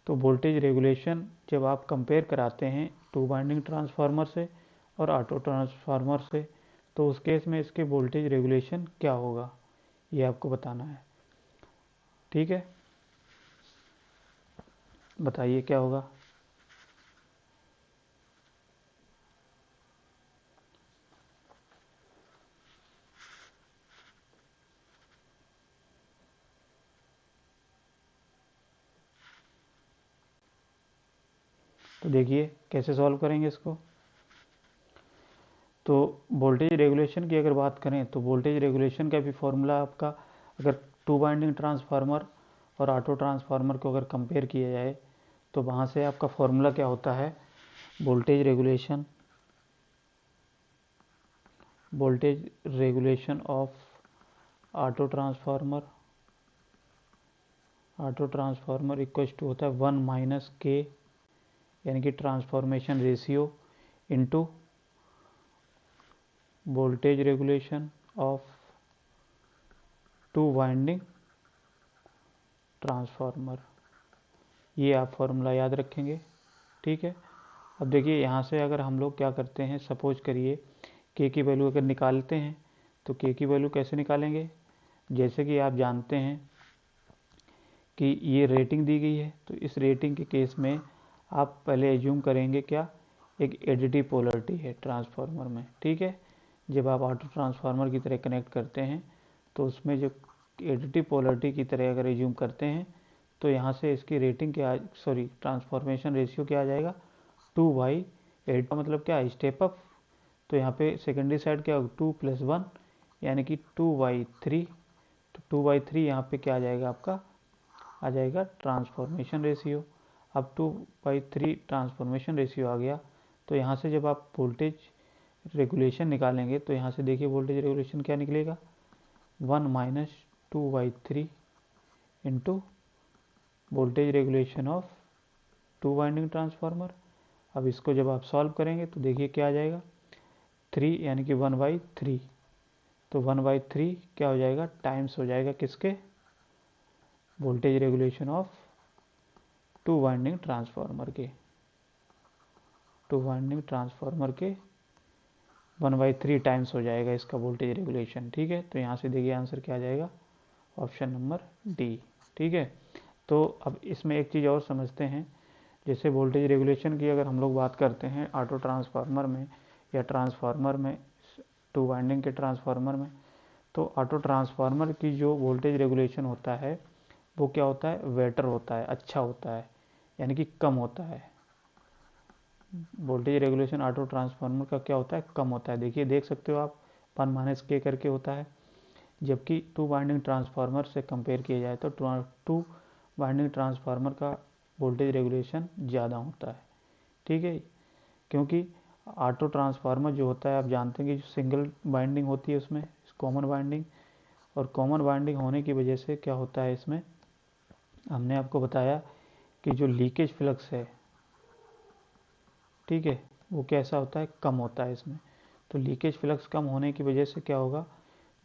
तो वोल्टेज रेगुलेशन जब आप कंपेयर कराते हैं 2 वाइंडिंग ट्रांसफार्मर से और ऑटो ट्रांसफार्मर से, तो उस केस में इसके वोल्टेज रेगुलेशन क्या होगा ये आपको बताना है, ठीक है। बताइए क्या होगा। तो देखिए कैसे सॉल्व करेंगे इसको। तो वोल्टेज रेगुलेशन की अगर बात करें तो वोल्टेज रेगुलेशन का भी फॉर्मूला आपका, अगर 2 वाइंडिंग ट्रांसफार्मर और ऑटो ट्रांसफार्मर को अगर कंपेयर किया जाए तो वहाँ से आपका फॉर्मूला क्या होता है, voltage regulation of auto transformer equal to होता है 1 माइनस के, यानी कि transformation ratio into voltage regulation of 2 winding transformer, ये आप फॉर्मूला याद रखेंगे, ठीक है। अब देखिए यहाँ से अगर हम लोग क्या करते हैं, सपोज करिए के की वैल्यू अगर निकालते हैं तो के की वैल्यू कैसे निकालेंगे, जैसे कि आप जानते हैं कि ये रेटिंग दी गई है, तो इस रेटिंग के केस में आप पहले एज्यूम करेंगे क्या, एक एडिटिव पोलरिटी है ट्रांसफार्मर में, ठीक है। जब आप ऑटो ट्रांसफार्मर की तरह कनेक्ट करते हैं तो उसमें जो एडिटिव पोलरिटी की तरह अगर एज्यूम करते हैं तो यहाँ से इसकी रेटिंग क्या, सॉरी ट्रांसफॉर्मेशन रेशियो क्या आ जाएगा, 2/8 का मतलब क्या है, स्टेप अप। तो यहाँ पे सेकेंडरी साइड क्या होगा, 2+1 यानी कि 2/3। तो 2/3 यहाँ पे क्या आ जाएगा, आपका आ जाएगा ट्रांसफॉर्मेशन रेशियो। अब 2/3 ट्रांसफॉर्मेशन रेशियो आ गया तो यहाँ से जब आप वोल्टेज रेगुलेशन निकालेंगे तो यहाँ से देखिए वोल्टेज रेगुलेशन क्या निकलेगा, 1 - 2/3 into voltage regulation of 2 winding transformer. अब इसको जब आप सॉल्व करेंगे तो देखिए क्या आ जाएगा, 3 यानी कि 1/3। तो 1/3 क्या हो जाएगा, टाइम्स हो जाएगा किसके, voltage regulation of 2 winding transformer के, 2 वाइंडिंग ट्रांसफार्मर के 1/3 टाइम्स हो जाएगा इसका वोल्टेज रेगुलेशन, ठीक है। तो यहाँ से देखिए आंसर क्या आ जाएगा, ऑप्शन नंबर डी, ठीक है। तो अब इसमें एक चीज़ और समझते हैं, जैसे वोल्टेज रेगुलेशन की अगर हम लोग बात करते हैं ऑटो ट्रांसफार्मर में या ट्रांसफार्मर में, 2 वाइंडिंग के ट्रांसफार्मर में, तो ऑटो ट्रांसफार्मर की जो वोल्टेज रेगुलेशन होता है वो क्या होता है, बेटर होता है, अच्छा होता है, यानी कि कम होता है। वोल्टेज रेगुलेशन ऑटो ट्रांसफार्मर का क्या होता है, कम होता है। देखिए देख सकते हो आप 1 - k करके होता है, जबकि 2 वाइंडिंग ट्रांसफार्मर से कंपेयर किया जाए तो 2 वाइंडिंग ट्रांसफार्मर का वोल्टेज रेगुलेशन ज़्यादा होता है, ठीक है। क्योंकि ऑटो ट्रांसफार्मर जो होता है आप जानते हैं कि जो सिंगल वाइंडिंग होती है उसमें कॉमन वाइंडिंग, और कॉमन वाइंडिंग होने की वजह से क्या होता है इसमें, हमने आपको बताया कि जो लीकेज फ्लक्स है, ठीक है, वो कैसा होता है, कम होता है इसमें। तो लीकेज फ्लक्स कम होने की वजह से क्या होगा,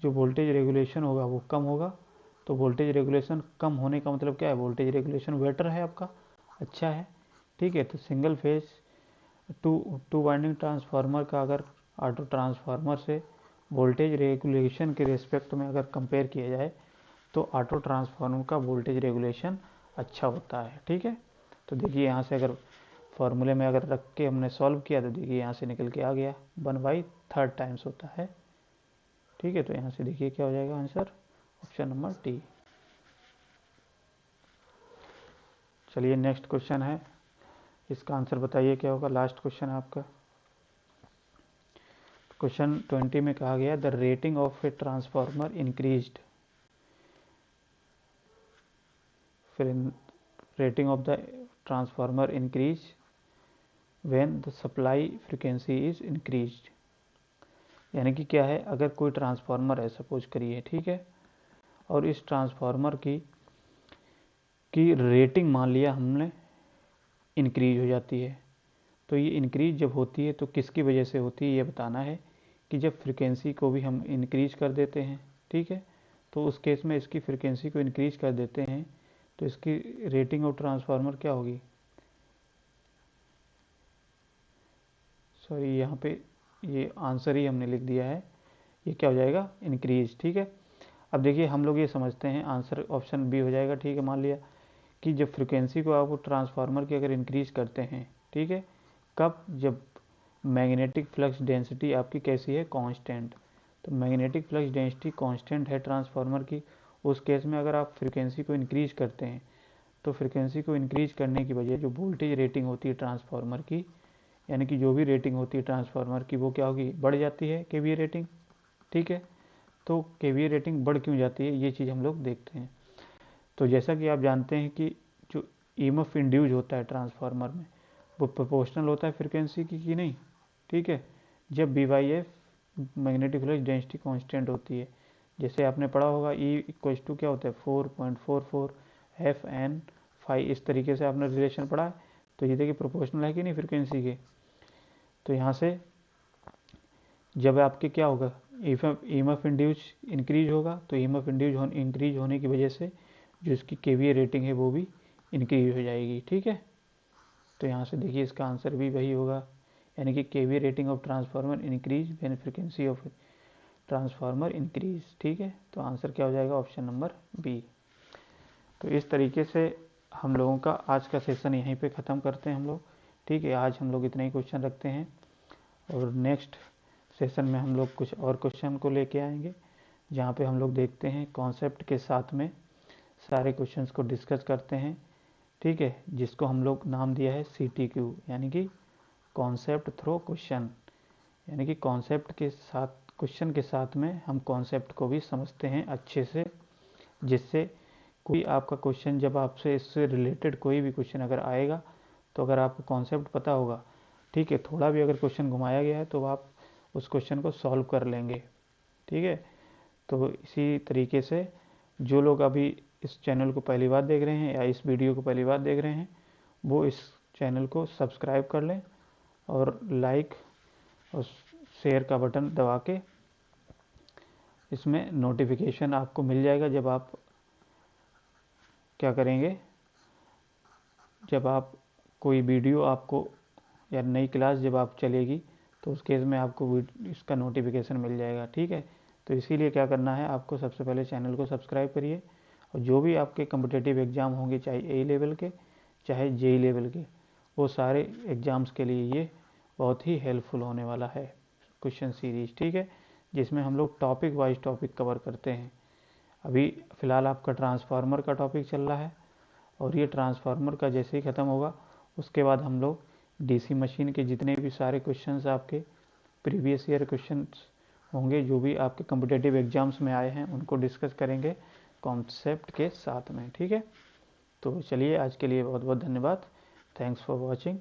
जो वोल्टेज रेगुलेशन होगा वो कम होगा। तो वोल्टेज रेगुलेशन कम होने का मतलब क्या है, वोल्टेज रेगुलेशन बेटर है आपका, अच्छा है, ठीक है। तो single phase two winding transformer का अगर ऑटो ट्रांसफार्मर से वोल्टेज रेगुलेशन के रेस्पेक्ट में अगर कंपेयर किया जाए तो ऑटो ट्रांसफार्मर का वोल्टेज रेगुलेशन अच्छा होता है, ठीक है। तो देखिए यहाँ से अगर फॉर्मूले में अगर रख के हमने सॉल्व किया तो देखिए यहाँ से निकल के आ गया 1/3 टाइम्स होता है, ठीक है। तो यहाँ से देखिए क्या हो जाएगा आंसर, ऑप्शन नंबर डी। चलिए नेक्स्ट क्वेश्चन है, इसका आंसर बताइए क्या होगा, लास्ट क्वेश्चन है आपका। क्वेश्चन 20 में कहा गया the rating of a transformer increased, फिर rating of the transformer increase when the supply frequency is increased. यानी कि क्या है, अगर कोई ट्रांसफार्मर है सपोज करिए, ठीक है, और इस ट्रांसफार्मर की रेटिंग मान लिया हमने इंक्रीज हो जाती है, तो ये इंक्रीज जब होती है तो किसकी वजह से होती है ये बताना है, कि जब फ्रीक्वेंसी को भी हम इंक्रीज कर देते हैं, ठीक है, तो उस केस में इसकी फ्रीक्वेंसी को इंक्रीज कर देते हैं तो इसकी रेटिंग ऑफ ट्रांसफार्मर क्या होगी, सॉरी यहाँ पे ये आंसर ही हमने लिख दिया है, ये क्या हो जाएगा, इंक्रीज, ठीक है। अब देखिए हम लोग ये समझते हैं आंसर ऑप्शन बी हो जाएगा, ठीक है। मान लिया कि जब फ्रिक्वेंसी को आप ट्रांसफार्मर की अगर इंक्रीज करते हैं, ठीक है, कब, जब मैग्नेटिक फ्लक्स डेंसिटी आपकी कैसी है, कांस्टेंट। तो मैग्नेटिक फ्लक्स डेंसिटी कांस्टेंट है ट्रांसफार्मर की, उस केस में अगर आप फ्रिक्वेंसी को इंक्रीज करते हैं तो फ्रिक्वेंसी को इंक्रीज करने की वजह जो वोल्टेज रेटिंग होती है ट्रांसफार्मर की, यानी कि जो भी रेटिंग होती है ट्रांसफार्मर की वो क्या होगी, बढ़ जाती है केवीए रेटिंग, ठीक है। तो केवीए रेटिंग बढ़ क्यों जाती है ये चीज़ हम लोग देखते हैं। तो जैसा कि आप जानते हैं कि जो ईएमएफ इंड्यूज होता है ट्रांसफार्मर में वो प्रोपोर्शनल होता है फ्रिक्वेंसी की कि नहीं, ठीक है। जब BF magnetic flux density constant होती है, जैसे आपने पढ़ा होगा E = क्या होता है 4.44 FN∅, इस तरीके से आपने रिलेशन पढ़ा है। तो ये देखिए प्रोपोर्शनल है कि नहीं फ्रिक्वेंसी के। तो यहाँ से जब आपके क्या होगा, ईएमएफ इंड्यूज इंक्रीज होगा, तो ईएमएफ इंक्रीज होने की वजह से जो इसकी केवीए रेटिंग है वो भी इंक्रीज हो जाएगी, ठीक है। तो यहाँ से देखिए इसका आंसर भी वही होगा, यानी कि KVA rating of transformer increase when frequency of transformer increase, ठीक है। तो आंसर क्या हो जाएगा, ऑप्शन नंबर बी। तो इस तरीके से हम लोगों का आज का सेशन यहीं पे ख़त्म करते हैं हम लोग। ठीक है, आज हम लोग इतने ही क्वेश्चन रखते हैं और नेक्स्ट सेशन में हम लोग कुछ और क्वेश्चन को लेके आएंगे, जहाँ पे हम लोग देखते हैं कॉन्सेप्ट के साथ में सारे क्वेश्चंस को डिस्कस करते हैं। ठीक है, जिसको हम लोग नाम दिया है CTQ, यानी कि कॉन्सेप्ट थ्रू क्वेश्चन, यानी कि कॉन्सेप्ट के साथ, क्वेश्चन के साथ में हम कॉन्सेप्ट को भी समझते हैं अच्छे से, जिससे कोई आपका क्वेश्चन, जब आपसे इससे रिलेटेड कोई भी क्वेश्चन अगर आएगा तो अगर आपको कॉन्सेप्ट पता होगा, ठीक है, थोड़ा भी अगर क्वेश्चन घुमाया गया है तो आप उस क्वेश्चन को सॉल्व कर लेंगे। ठीक है, तो इसी तरीके से जो लोग अभी इस चैनल को पहली बार देख रहे हैं या इस वीडियो को पहली बार देख रहे हैं, वो इस चैनल को सब्सक्राइब कर लें और लाइक और शेयर का बटन दबा के इसमें नोटिफिकेशन आपको मिल जाएगा। जब आप क्या करेंगे, जब आप कोई वीडियो आपको या नई क्लास जब आप चलेगी तो उस केस में आपको इसका नोटिफिकेशन मिल जाएगा। ठीक है, तो इसीलिए क्या करना है, आपको सबसे पहले चैनल को सब्सक्राइब करिए और जो भी आपके कम्पिटिटिव एग्ज़ाम होंगे, चाहे A लेवल के चाहे JEE लेवल के, वो सारे एग्ज़ाम्स के लिए ये बहुत ही हेल्पफुल होने वाला है क्वेश्चन सीरीज। ठीक है, जिसमें हम लोग टॉपिक वाइज टॉपिक कवर करते हैं। अभी फ़िलहाल आपका ट्रांसफार्मर का टॉपिक चल रहा है और ये ट्रांसफार्मर का जैसे ही ख़त्म होगा उसके बाद हम लोग DC मशीन के जितने भी सारे क्वेश्चंस आपके प्रीवियस ईयर क्वेश्चंस होंगे, जो भी आपके कम्पिटिटिव एग्ज़ाम्स में आए हैं, उनको डिस्कस करेंगे कॉन्सेप्ट के साथ में। ठीक है, तो चलिए आज के लिए बहुत बहुत धन्यवाद। Thanks for watching.